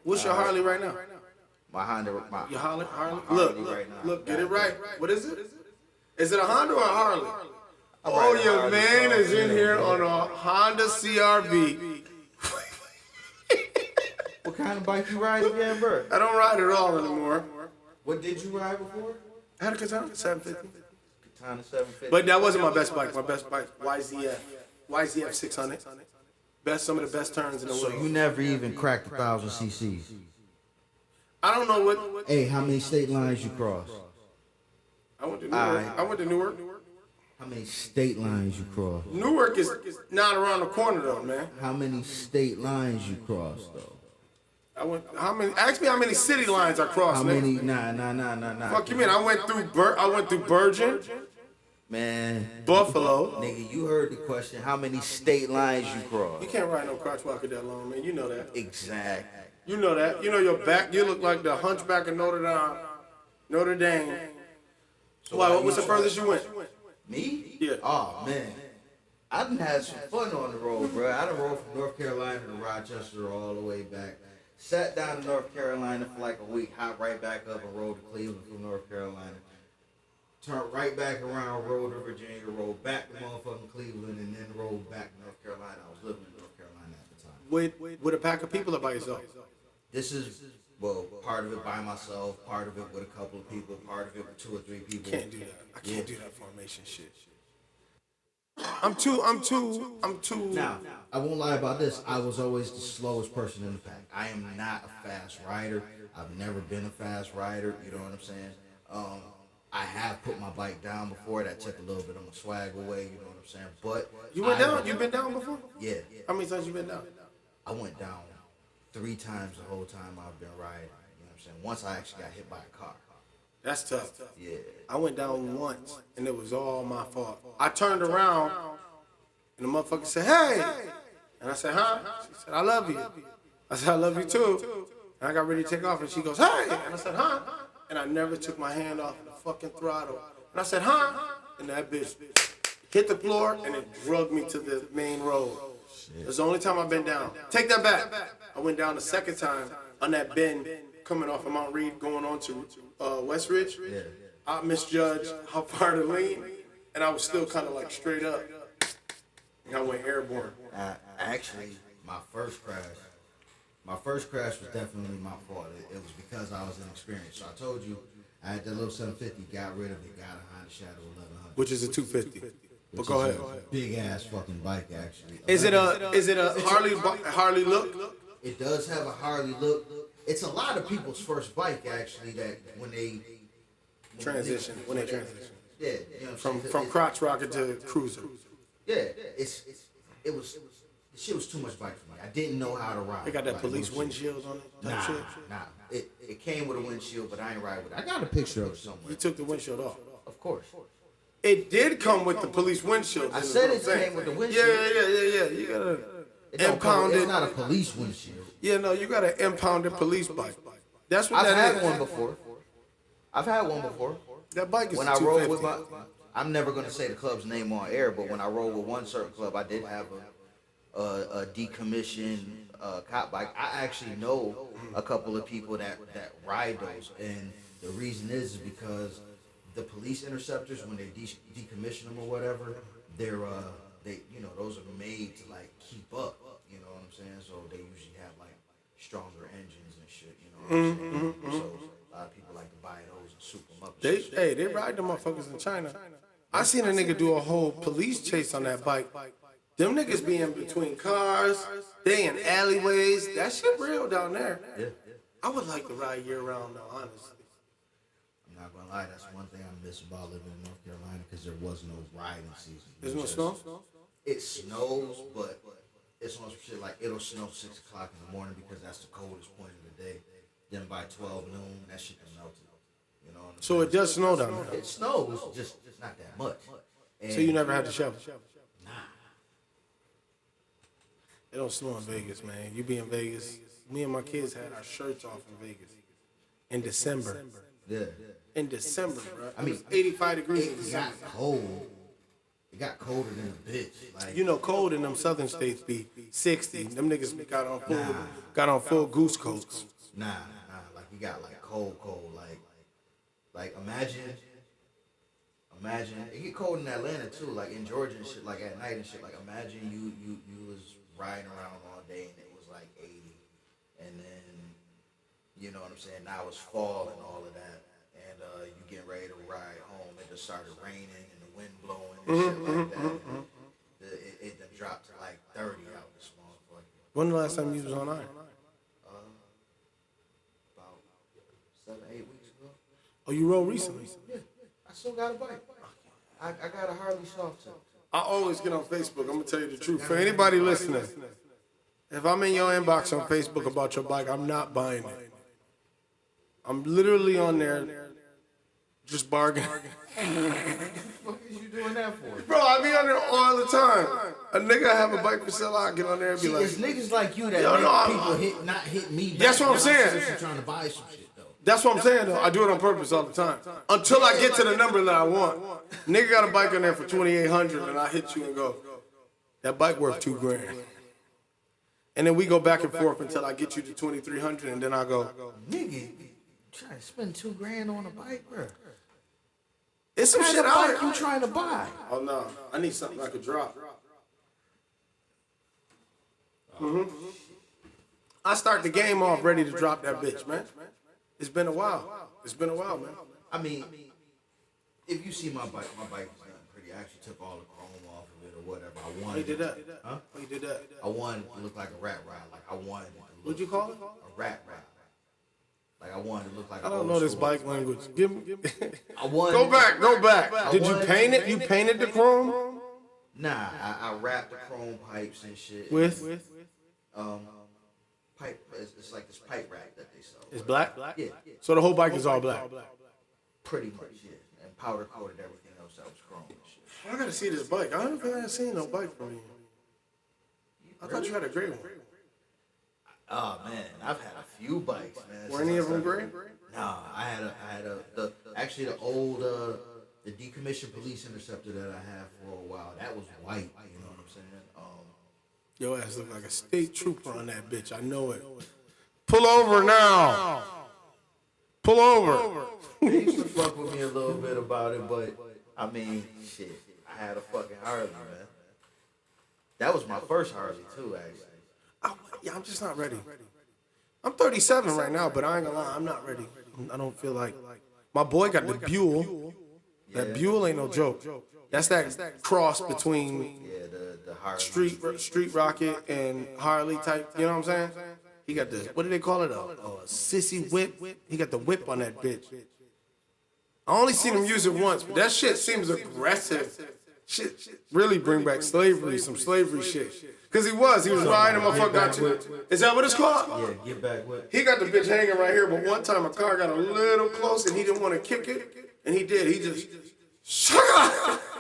What's your Harley right now? My Honda, Your Harley? Harley Look, right now. look, get it right. What is it? Is it a Honda or a Harley? I'm Oh, riding a your Harley, man bro. is in here on a Honda CRV. What kind of bike you ride again, bro? I don't ride at all anymore. What did you ride before? I had a Katana 750. Katana 750. But that wasn't my best bike. My best bike, YZF 600. Some of the best turns in the So world. you never even cracked 1,000 cc's. I don't know what. Hey, how many state lines you cross? I went to Newark. I went to Newark. How many state lines you cross? Newark is not around the corner though, man. How many state lines you cross though? I went. How many? Ask me how many city lines I crossed. How man. many? Nah. Fuck you mean? I went through Virgin, Man, Buffalo. nigga, you heard the question. How many state lines you cross? You can't ride no crotch walker that long, man. You know that. Exactly. You know that. You know your back. You look like the hunchback of Notre Dame. So Why? What was the furthest you went? Me? Yeah. Oh man, I done had some fun on the road, bro. I done rode from North Carolina to Rochester all the way back. Sat down in North Carolina for like a week, hopped right back up and rode to Cleveland from North Carolina. Turned right back around, rode to Virginia, rode back to motherfucking Cleveland, and then rode back to North Carolina. I was living in North Carolina at the time. With a pack of people or by yourself? This is, well, part of it by myself, part of it with a couple of people, part of it with 2 or 3 people. Can't do that. I can't do that formation shit. I'm too. Now, I won't lie about this. I was always the slowest person in the pack. I am not a fast rider. I've never been a fast rider. You know what I'm saying? I have put my bike down before. That took a little bit of my swag away. You know what I'm saying? But You went down? You been down before? Yeah. How many times you been down? I went down 3 times the whole time I've been riding. You know what I'm saying? Once I actually got hit by a car. That's tough. Yeah. I went down once, and it was all my fault. I turned around, and the motherfucker said, "Hey," and I said, "Huh?" She said, "I love you." I said, "I love you too." And I got ready to take off, and she goes, "Hey," and I said, "Huh?" And I never took my hand off the fucking throttle. And I said, "Huh?" And that bitch hit the floor, and it drugged me to the main road. That's the only time I've been down. Take that back. I went down the second time on that bend coming off of Mount Reed going on to West Ridge. Yeah. I misjudged how far to lean, and I was still kind of like straight up. And I went airborne. Actually, my first crash was definitely my fault. It was because I was inexperienced. So I told you, I had that little 750, got rid of it, got a Honda Shadow 1100. Which is a 250. But Which go is ahead. a big ass fucking bike, actually. Is it a Harley look? It does have a Harley look. It's a lot of people's first bike, actually, that when they Transition. Yeah, you know what I'm saying? From crotch rocket to cruiser. Yeah, it was the shit was too much bike for me. I didn't know how to ride. They got that Like, police no shit. windshield on it. Type shit. Nah. It came with a windshield, but I ain't ride with it. I got a picture of it somewhere. You took the windshield off. Of course. It did come with the police windshield. I said it came with the windshield. Yeah. You gotta It don't come- impound It's it. not a police windshield. Yeah, no, you got an impounded police bike. That's what I've that had is. one before. That bike is When a I rode 250. with I'm never gonna say the club's name on air, but when I rode with one certain club, I did have a decommissioned cop bike. I actually know a couple of people that ride those, and the reason is because the police interceptors, when they decommission them or whatever, they're those are made to like keep up. You know what I'm saying? So they usually have like stronger engines and shit. You know what I'm saying? So a lot of people like to buy those and soup them up. They ride them motherfuckers in China. I seen a nigga do a whole police chase on that bike. Them niggas be in between cars, they in alleyways. That shit real down there. Yeah. I would like to ride year round though, honestly. I'm not gonna lie, that's one thing I miss about living in North Carolina because there was no riding season. There's no snow? It snows, but it's on some shit like it'll snow 6 o'clock in the morning because that's the coldest point of the day. Then by 12 noon, that shit can melt. You know what I'm So saying? it does snow down there. It snows, just not that much. And So you never had to shovel? Nah. It don't snow in Vegas, man. You be in Vegas. Me and my kids had our shirts off in Vegas in December. Yeah. In December, bro. I mean, it was 85 degrees in It December. got cold. It got colder than a bitch. Like, You know, cold in them southern states be 60. Them niggas got on full goose coats. Nah. Like you got like cold. Like imagine it get cold in Atlanta too, like in Georgia and shit, like at night and shit. Like imagine you was riding around all day and it was like 80, and then you know what I'm saying. Now it's fall and all of that, and you getting ready to ride home. It just started raining and the wind blowing and shit like that. It done dropped to like 30 out this motherfucker. When the last time you was on iron? About 7-8 weeks ago. Oh, you rode recently? Yeah, I still got a bike. I got a Harley soft top. I always get on Facebook. I'm gonna tell you the truth. For anybody listening, if I'm in your inbox on Facebook about your bike, I'm not buying it. I'm literally on there just bargaining. What is you doing that for? Bro, I be on there all the time. A nigga have a bike for sale, I get on there and be See, like, it's niggas like you that Yo, make no, people not hit me back. That's what I'm saying. Since you trying to buy some shit though. that's what I'm saying though. I do it on purpose all the time. Until I get to the number that I want. Nigga got a bike on there for 2,800 and I hit you and go, that bike worth $2,000. And then we go back and forth until I get you to 2,300 and then I go, Nigga, you trying to spend $2,000 on a bike, bro? it's some What shit kind of out bike here. you trying to buy? Oh no, I need something I could drop. I start the game off ready to drop that bitch, man. It's been a while. Man. I mean, if you see my bike is done pretty. I actually took all the chrome off of it or whatever. I wanted. He did that. Huh? He did that. I wanted it to look like a rat ride. Like I wanted it to look What'd you call it? a rat ride. Like I wanted it to look like. I don't know this bike language. Give me. I wanted. Go back. Did you paint it? You painted the chrome? Nah, I wrapped the chrome pipes and shit. With? Pipe. It's like this pipe rack that they sell. It's black? Yeah, So the whole bike is all black. pretty much. Yeah, and powder coated everything else that was chrome and shit. I gotta see this bike. I haven't seen no bike from you. I thought you had a gray one. Oh man, I've had a few bikes, man. Were since any I of them started. gray? Nah, I had the old the decommissioned police interceptor that I had for a while. That was white. You know what I'm saying? Your ass look like a state trooper on that bitch. I know it. Pull over now. Pull over. They used to fuck with me a little bit about it, but I mean, shit, I had a fucking Harley, man. That was my first Harley too, actually. I'm just not ready. I'm 37 right now, but I ain't gonna lie, I'm not ready. I don't feel like. My boy got the Buell. That Buell ain't no joke. That's that cross between Yeah, the Harley. street rocket and Harley type. You know what I'm saying? He got the, what do they call it? A sissy whip. He got the whip on that bitch. I only seen him use it once, but that shit seems aggressive. Shit really bring back slavery, some slavery shit. Cause he was riding, motherfucker got you. Is that what it's called? Yeah, get back with. He got the bitch hanging right here, but one time a car got a little close and he didn't want to kick it, and he did. He just,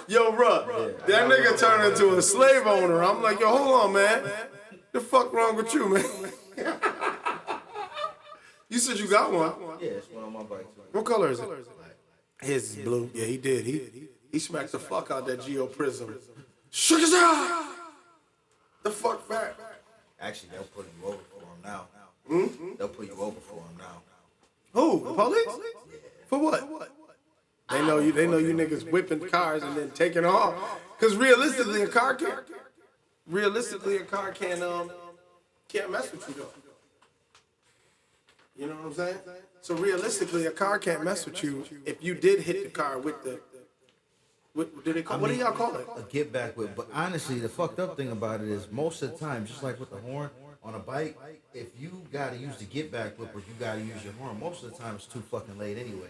yo, bro, that nigga turned into a slave owner. I'm like, yo, hold on, man. The fuck wrong with you, man? You said you got one. Yeah, it's one on my bike too. What color is it? His is blue. Yeah, he did. He smacked the fuck out that Geo Prism. Shook his eye. The fuck back. Actually, they'll put you over for him now. They'll put you over for him now. Who? The police? For what? They know you niggas whipping cars and then taking off. Cause realistically, a car can't mess with you though. You know what I'm saying? So realistically, a car can't mess with you if you did hit the car with the. What do y'all call it? A get back with. But honestly, the fucked up thing about it is most of the time, just like with the horn on a bike, if you gotta use the get back whip or you gotta use your horn, most of the time it's too fucking late anyway.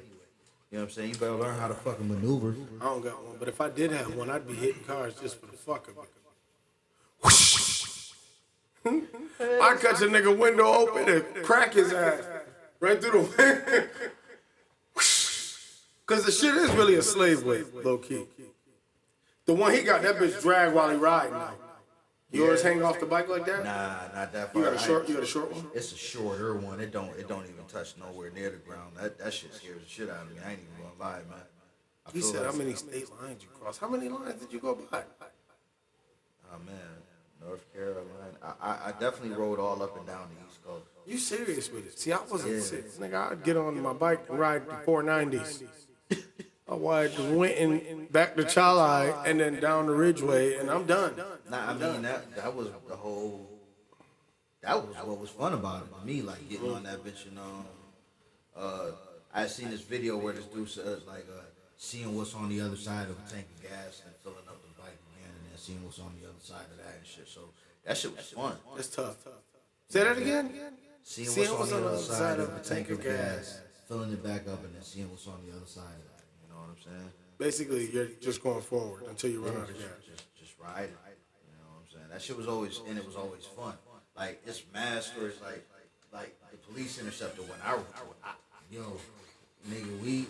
You know what I'm saying? You better learn how to fucking maneuver. I don't got one, but if I did have one, I'd be hitting cars just for the fuck of it. I cut your nigga window open and crack his ass right through the window. Cause the shit is really a slave way, low key. The one he got, that bitch drag while he riding now. Yours hang off the bike like that? Nah, not that far. You got a short one? It's a shorter one. It don't even touch nowhere near the ground. That shit scares the shit out of me. I ain't even gonna lie, man. You said how many state lines you crossed? How many lines did you go by? Oh man, North Carolina. I definitely rode all up and down the East Coast. You serious with it? See, I wasn't serious. Nigga, I'd get on my bike and ride the 490s. I went back to Chalai and then down the Ridgeway, and I'm done. Nah, I mean that was the whole. That was what was fun about it to me, like getting on that bitch. I seen this video where this dude says like seeing what's on the other side of a tank of gas and filling up the bike again, and then seeing what's on the other side of that and shit. So that shit was fun. It's tough. Say that again. Seeing what's on the other side of a tank of gas, filling it back up, and then seeing what's on the other side of that. You know what I'm saying? Basically, you're just going forward until you run out of gas. Just ride it. You know what I'm saying? That shit was always, and it was always fun. Like it's mad stories, like the police interceptor when I nigga, we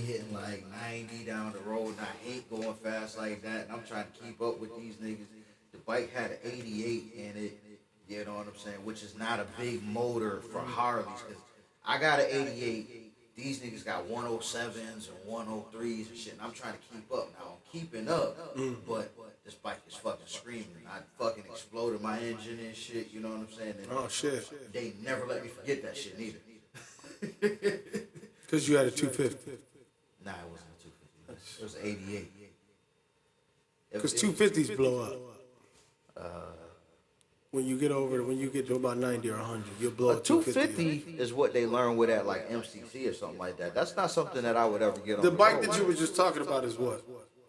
hitting like 90 down the road, and I ain't going fast like that, and I'm trying to keep up with these niggas. The bike had an 88 in it, you know what I'm saying, which is not a big motor for Harleys, because I got an 88, these niggas got 107s and 103s and shit, and I'm trying to keep up. Now, I'm keeping up, but this bike is fucking screaming. I fucking exploded my engine and shit, you know what I'm saying? And oh, shit. They never let me forget that shit, neither. Because you had a 250. Nah, it wasn't a 250. It was an 88. Because 250s blow up. When you get to about 90 or 100, you'll blow a 250 is what they learn with at like MCC or something like that. That's not something that I would ever get on. The bike that you were just talking about is what?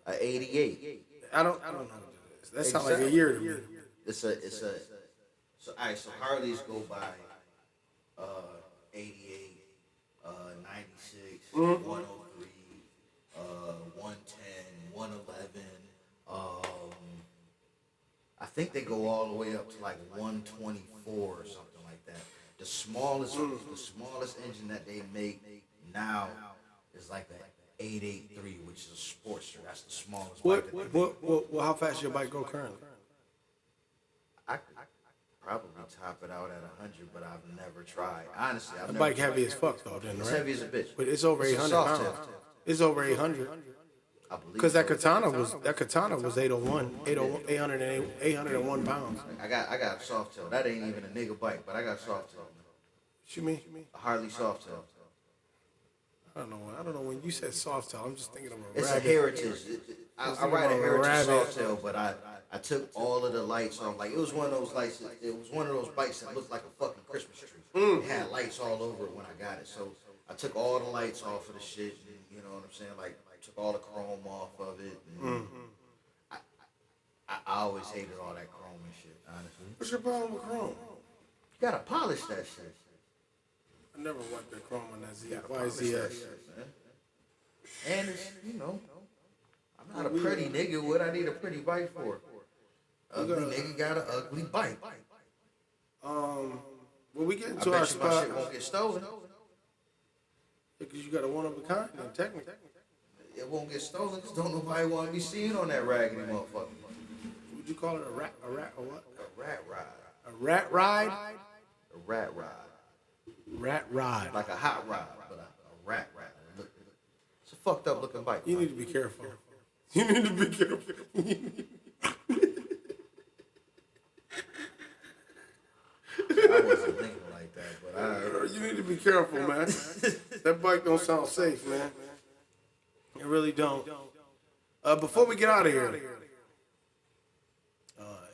An 88. I don't know what it is. That sounds like a year to me. So all right, so Harleys go by 88, 96, 103, 110, 111. I think they go all the way up to like 124 or something like that. The smallest engine that they make now is like the 883, which is a Sportster. That's the smallest bike that they make. Well, how fast your bike go currently? I could probably top it out at 100, but I've never tried. Honestly, I've The never bike tried. heavy as fuck though, then, right? It's heavy as a bitch. But it's over It's a 800 soft pounds. tail. It's over 800. I believe Because that so. katana was 801 pounds. I got a soft tail. That ain't even a nigga bike, but I got a soft tail. What you mean? A Harley soft tail. I don't know. When you said soft tail, I'm just thinking of a It's rabbit. a heritage. I ride a heritage Rabbit. soft tail, but I took all of the lights off. Like it was one of those lights. It was one of those bikes that looked like a fucking Christmas tree. It had lights all over it when I got it. So I took all the lights off of the shit. And, you know what I'm saying? Like took all the chrome off of it. And I always hated all that chrome and shit. Honestly, What's your problem with chrome? you gotta polish that shit. I never wiped the chrome on that Z. Why Polish that ZX? shit, man. And it's I'm not a pretty nigga. What I need a pretty bike for? Ugly nigga got an ugly bike. When we get I into our bet you my spot, shit won't get stolen. because you got a one of a kind, then technically. It won't get stolen because don't nobody want to be seen on that raggedy motherfucker. Would you call it a rat or what? A rat ride. A rat ride? A rat ride. Rat ride. Like a hot rod, but a rat ride. Look, it's a fucked up looking bike. You need to be careful. You need to be careful. I wasn't thinking like that, but You need to be careful, man. That bike don't sound safe, man. It really don't. Before we get out of here,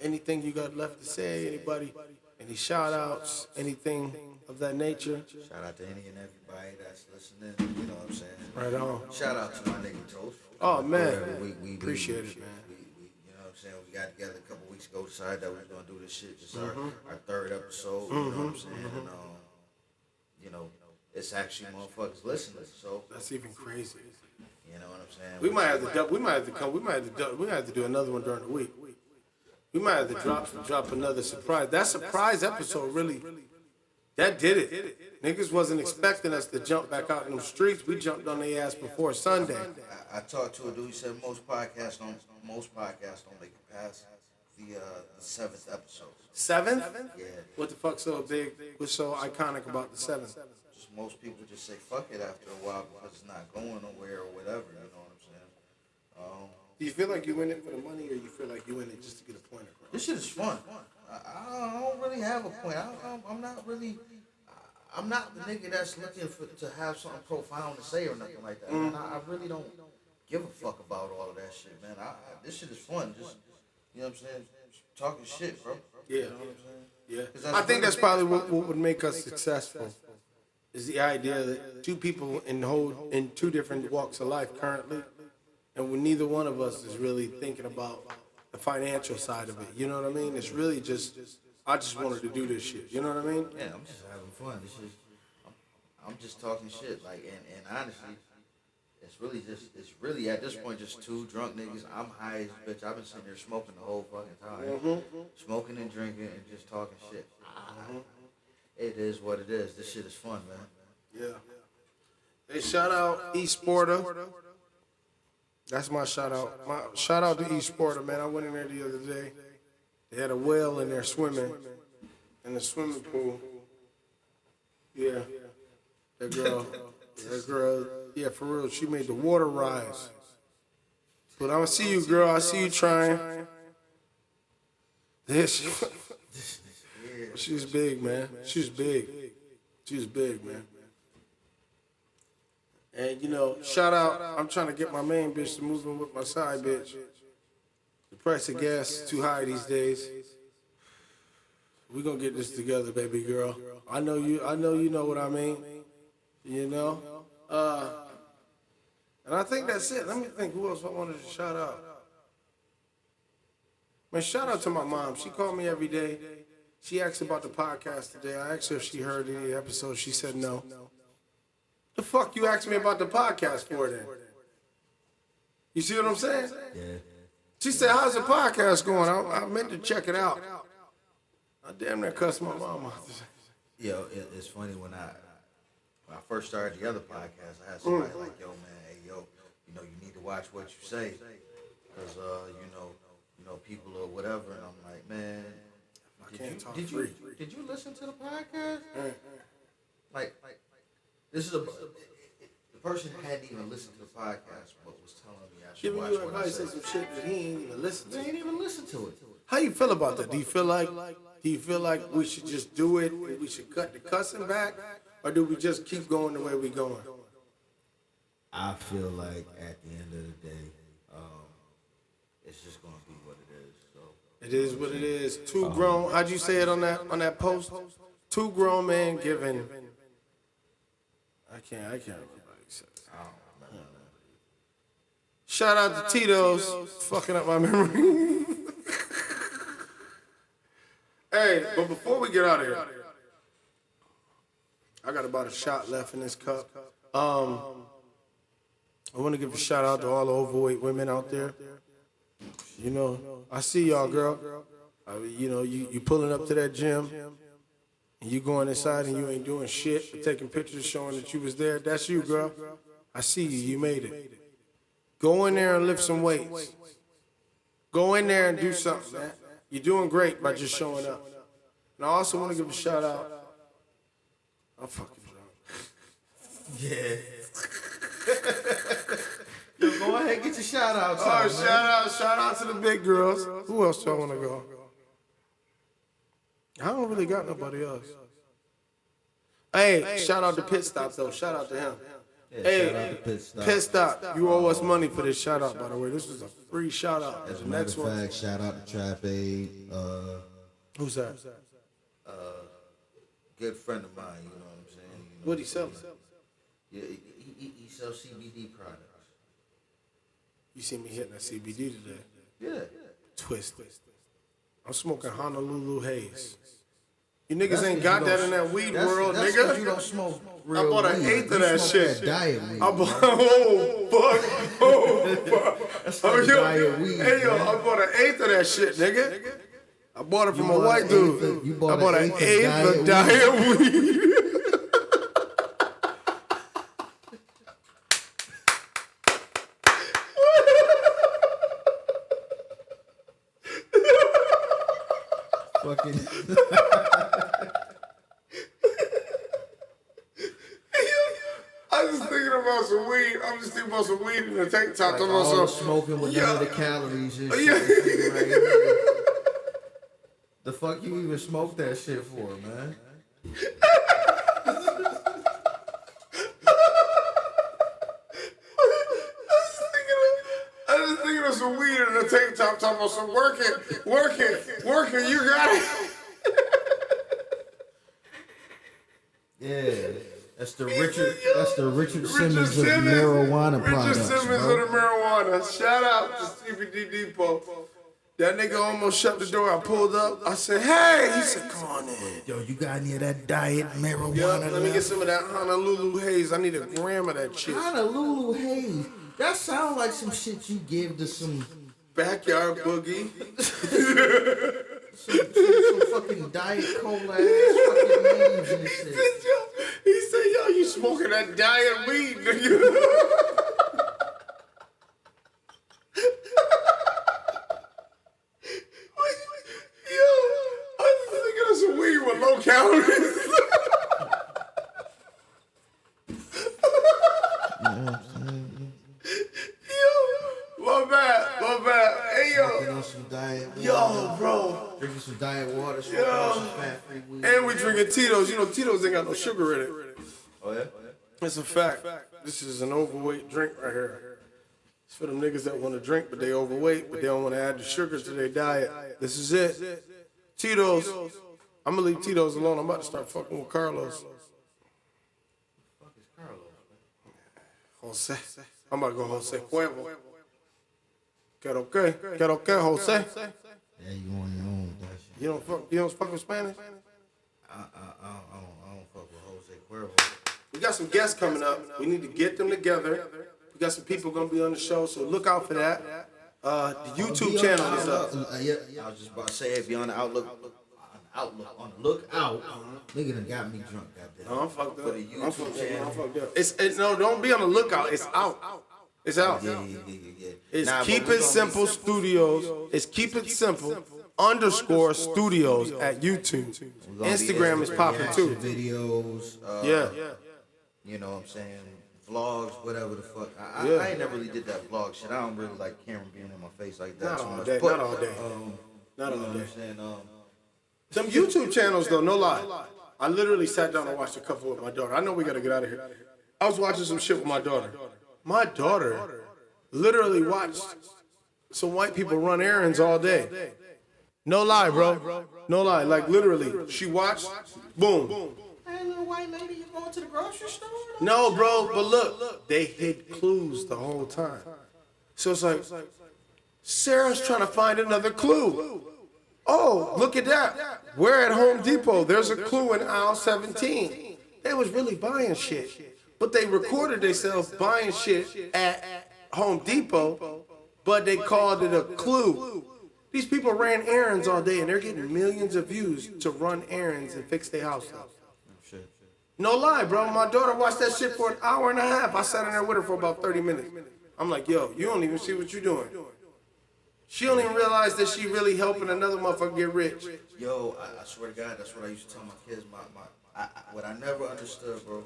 anything you got left to say? Anybody? Any shout outs? Anything of that nature? Shout out to any and everybody that's listening. You know what I'm saying? Right on. Shout out to my nigga Toast. Oh man, We appreciate it, man. You know what I'm saying? We got together a couple weeks ago, decided that we was gonna do this shit. This is our third episode. You know what I'm saying? And you know, it's actually motherfuckers listening. So That's even crazy. you know what I'm saying? We might have to we might have to do another one during the week. We might have to drop another surprise. That surprise episode really, that did it. Niggas wasn't expecting us to jump back out in them streets. We jumped on their ass before Sunday. I talked to a dude. He said most podcasts don't make it past the 7th episode. 7th? Yeah. What the fuck so big? What's so iconic about the 7th? Just most people just say fuck it after a while because it's not going nowhere or whatever. You know what I'm saying? Do you feel like you in it for the money, or you feel like you in it just to get a point across? This shit is fun. I don't really have a point. I'm not really. I'm not the nigga that's looking to have something profound to say or nothing like that. Man, I really don't give a fuck about all of that shit, man. This shit is fun. Just, you know what I'm saying? Just talking shit, bro. Yeah. You know what I'm saying? Yeah. I think that's probably what would make us successful. Is the idea that two people in two different walks of life currently, and when neither one of us is really thinking about the financial side of it. You know what I mean? It's really just, I just wanted to do this shit. You know what I mean? Yeah, I'm just having fun. This is, I'm just talking shit. Like, and honestly, it's really at this point just two drunk niggas. I'm high as a bitch. I've been sitting there smoking the whole fucking time, smoking and drinking and just talking shit. It is what it is. This shit is fun, man. Yeah. Hey, shout out Esporter. That's my shout out. My shout out to Esporter, man. I went in there the other day. They had a whale in there swimming in the swimming pool. Yeah. That girl, yeah, for real, she made the water rise. But I see you, girl. I see you trying. She's big, man. She's big. She's big, man. And, you know, shout out, I'm trying to get my main bitch to move in with my side bitch. The price of gas is too high these days. We're going to get this together, baby girl. I know you know what I mean. You know? And I think that's it. Let me think who else I wanted to shout out. Man, shout out to my mom. She called me every day. She asked about the podcast today. I asked her if she heard any episodes. She said no. The fuck you asked me about the podcast for then? You see what I'm saying? Yeah. She said, how's the podcast going? I meant to check it out. I damn near cussed my mom out. Yo, it's funny when I first started the other podcast, I had somebody like, yo, man, hey, yo, you know, you need to watch what you say, because you know, people or whatever, and I'm like, man, did you listen to the podcast? Like, this is the person hadn't even listened to the podcast, but was telling me I should Giving watch you what I advice said. on some shit that he ain't even listened They to. ain't even listen to it. How you feel about that? Do you feel like we should just do it and we should cut the cussing back? Or do we just keep going the way we going? I feel like at the end of the day, it's just gonna be what it is. So It is what it is. Two grown, how'd you say it on that post? Two grown men giving. I can't remember how you said it. Shout out to Tito's, fucking up my memory. Hey, but before we get out of here, I got about a shot left in this cup. I want to give a shout out to all the overweight women out there. You know, I see y'all, girl. You know, you pulling up to that gym, and you going inside and you ain't doing shit, but taking pictures showing that you was there. That's you, girl. I see you. You made it. Go in there and lift some weights. Go in there and do something, man. You're doing great by just showing up. And I also want to give a shout out. I'm fucking drunk. yeah. Yo, go ahead, get your shout outs. All right, shout out to the big girls. Who else do I want to go? I don't really got nobody else. Hey, shout out to Pit Stop though. Shout out to him. Hey, Pit Stop, you owe us money for this shout out, by the way. This was a free shout out. As a matter of fact, shout out to Trap Aid. Who's that? Good friend of mine, you know what I'm saying? You know, What'd he sell? Yeah, he sells CBD products. You see me hitting that CBD today. Yeah. Twist. I'm smoking Honolulu Haze. You niggas ain't got that in that weed world, that's nigga. You don't smoke real I bought an weed. eighth of You that smoke shit. That diet weed. I bought, That's like diet weed. Hey, yo, man. I bought an eighth of that shit, nigga. I bought it from a bought white an dude. eighth of- you I bought bought an an eighth eighth of of diet weed. Fucking. I'm just thinking about some weed. I'm just thinking about some weed in the tank top. Like Talking all about the some smoking with none of the calories and shit. Yeah. Right here. The fuck you even smoke that shit for, man? I'm just thinking of some weed in the tank top. Talking about some working. You got it. Yeah. That's the Richard Simmons of marijuana products, Richard Simmons bro. of the marijuana. Shout out to CBD Depot. That nigga almost shut the door. I pulled up. I said, hey. He said, come on in. Yo, you got any of that diet marijuana? Yup, let me left? get some of that Honolulu Haze. I need a gram of that shit. Honolulu Haze. That sounds like some shit you give to some Backyard boogie. some fucking diet cola ass fucking names and shit. He said, yo, you smoking that diet weed, nigga. Yo, I'm just thinking of some weed with low calories. My bad. Hey, Drinking yo. on some diet water. Yo, bro. Drinking some diet water, smoking on some fat-free weed. And we drinking Tito's. You know, Tito's ain't got no sugar in it. Oh, yeah? It's a fact. This is an overweight drink right here. It's for them niggas that want to drink, but they overweight, but they don't want to add the sugar to their diet. This is it. Tito's. I'm going to leave Tito's alone. I'm about to start fucking with Carlos. Jose. I'm about to go Jose Cuervo. ¿Qué lo que, Jose? Yeah, you on your own with that shit. You don't fuck with Spanish? I don't fuck with Jose Cuervo. We got some guests coming up. We need to get them together. We got some people gonna be on the show, so look out for that. The YouTube channel is up. Yeah, I was just about to say, if you're on the on the lookout, nigga done got me drunk, goddamn. No, I'm fucked up. For the YouTube channel. No, don't be on the lookout. It's out. It's out. Yeah. It's Nah, Keep but we It gonna Simple be Studios. It's Keep It Simple _ Studios at YouTube. We're gonna be Instagram is popping reaction too. Videos. Yeah. You know what I'm saying? Vlogs, whatever the fuck. I ain't never really did that vlog shit. I don't really like camera being in my face like that Not too all much. day. But, Not all day. Not you know all what day. I'm saying? Some YouTube channels though, no lie. I literally sat down and watched a couple with my daughter. I know we gotta get out of here. I was watching some shit with my daughter. My daughter literally watched some white people run errands all day. No lie, bro. No lie. Like literally, she watched, boom. Hey, little white lady, you going to the grocery store? No, bro, but look, they hid clues the whole time. So it's like, Sarah's trying to find another clue. Oh, look at that. We're at Home Depot. There's a clue in aisle 17. They was really buying shit. But they recorded themselves buying shit at Home Depot, but they called it a clue. These people ran errands all day and they're getting millions of views to run errands and fix their house up. No lie, bro. My daughter watched that shit for an hour and a half. I sat in there with her for about 30 minutes. I'm like, yo, you don't even see what you're doing. She don't even realize that she really helping another motherfucker get rich. Yo, I swear to God, that's what I used to tell my kids. What I never understood, bro.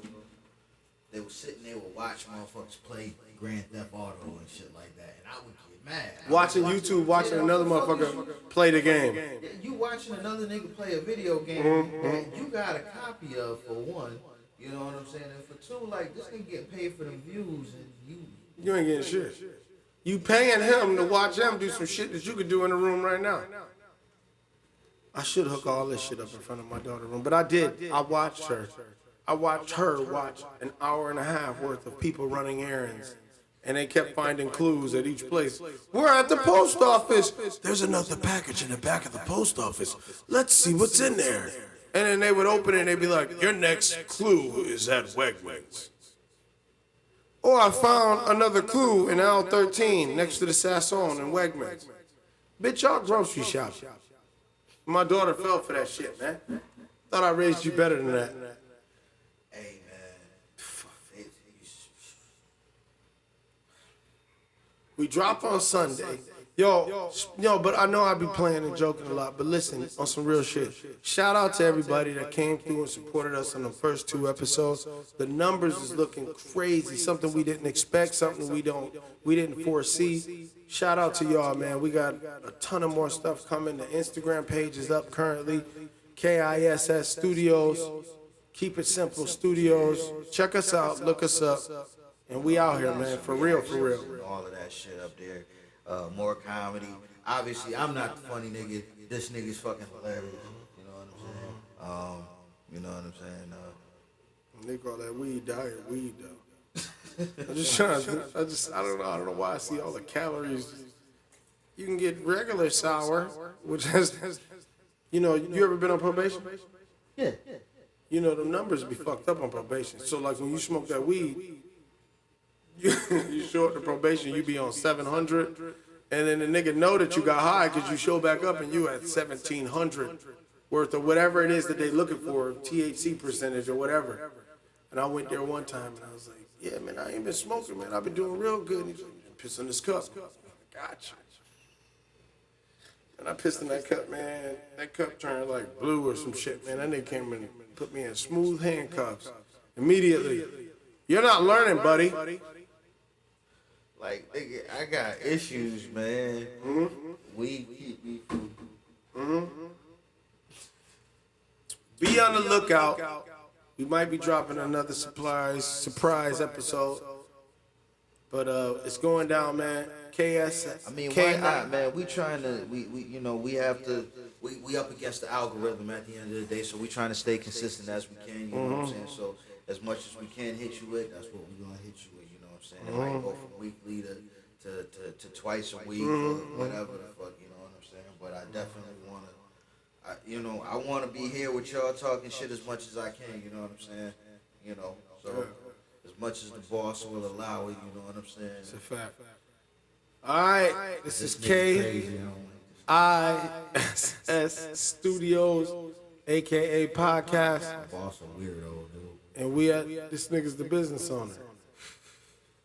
They would sit and they would watch motherfuckers play Grand Theft Auto and shit like that, and I would get mad. Watching YouTube, watching another motherfucker play the game. You watching another nigga play a video game that you got a copy of, for one. You know what I'm saying? And for two, like, this nigga getting paid for the views, and You ain't getting shit. You paying him to watch him do some shit that you could do in the room right now. I should hook all this shit up in front of my daughter's room, but I did. I watched her. I watched her watch an hour and a half worth of people running errands. And they kept finding clues at each place. We're at the post office. There's another package in the back of the post office. Let's see what's in there. And then they would open it and they'd be like, your next clue is at Wegmans. Or I found another clue in aisle 13 next to the Sasson in Wegmans. Bitch, y'all grocery shopping. My daughter fell for that shit, man. Thought I raised you better than that. hey, man. We drop on Sunday. Yo, but I know I be playing and joking a lot, but listen, on some real shit. Shout out to everybody that came through and supported us on the first 2 episodes. The numbers is looking crazy, something we didn't expect, something we didn't foresee. Shout out to y'all, man. We got a ton of more stuff coming. The Instagram page is up currently. KISS Studios. Keep It Simple Studios. Check us out, look us up. And we out here, man, for real, for real. All of that shit up there. More comedy. Obviously, I'm not the funny nigga. This nigga's fucking hilarious. You know what I'm saying? You know what I'm saying? They call that weed diet weed, though. I'm just trying to, I don't know why I see all the calories. You can get regular sour, which has, you ever been on probation? Yeah. You know, the numbers be fucked up on probation. So, like, when you smoke that weed, you show up to probation, you be on 700, and then the nigga know that you got high because you show back up and you at 1,700 worth of whatever it is that they looking for, THC percentage or whatever. And I went there one time and I was like, yeah, man, I ain't been smoking, man. I've been doing real good. And he's like, piss in this cup. Gotcha. And I pissed in that cup, man. That cup turned like blue or some shit, man. That nigga came and put me in smooth handcuffs immediately. You're not learning, buddy. Like, nigga, I got issues, man. Mm-hmm. Weed keep me from... Be on the lookout. We might be dropping another surprise episode. But it's going down, man. KS. I mean, why not, man? We trying to, we have to, we up against the algorithm at the end of the day, so we trying to stay consistent as we can, you know what I'm saying? So as much as we can hit you with, that's what we're going to hit you with, you know what I'm saying? It might go from weekly to twice a week or whatever the fuck, you know what I'm saying? But I definitely want to, I want to be here with y'all talking shit as much as I can, you know what I'm saying? So as much as the boss will allow it, you know what I'm saying? It's a fact. All right, this is KISS Studios, a.k.a. Podcast. Boss a weirdo, dude. And this nigga's the business owner.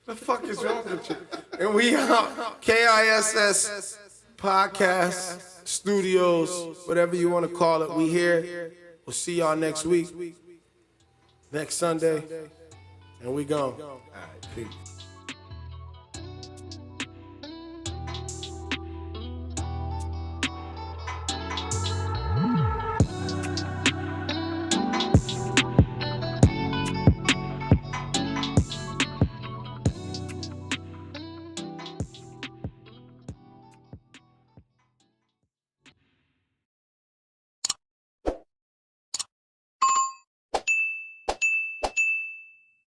The fuck is wrong with you? And we out. KISS Podcast Studios, whatever you want to call it. We here. We'll see y'all next week. Next Sunday. And we gone. All right, peace.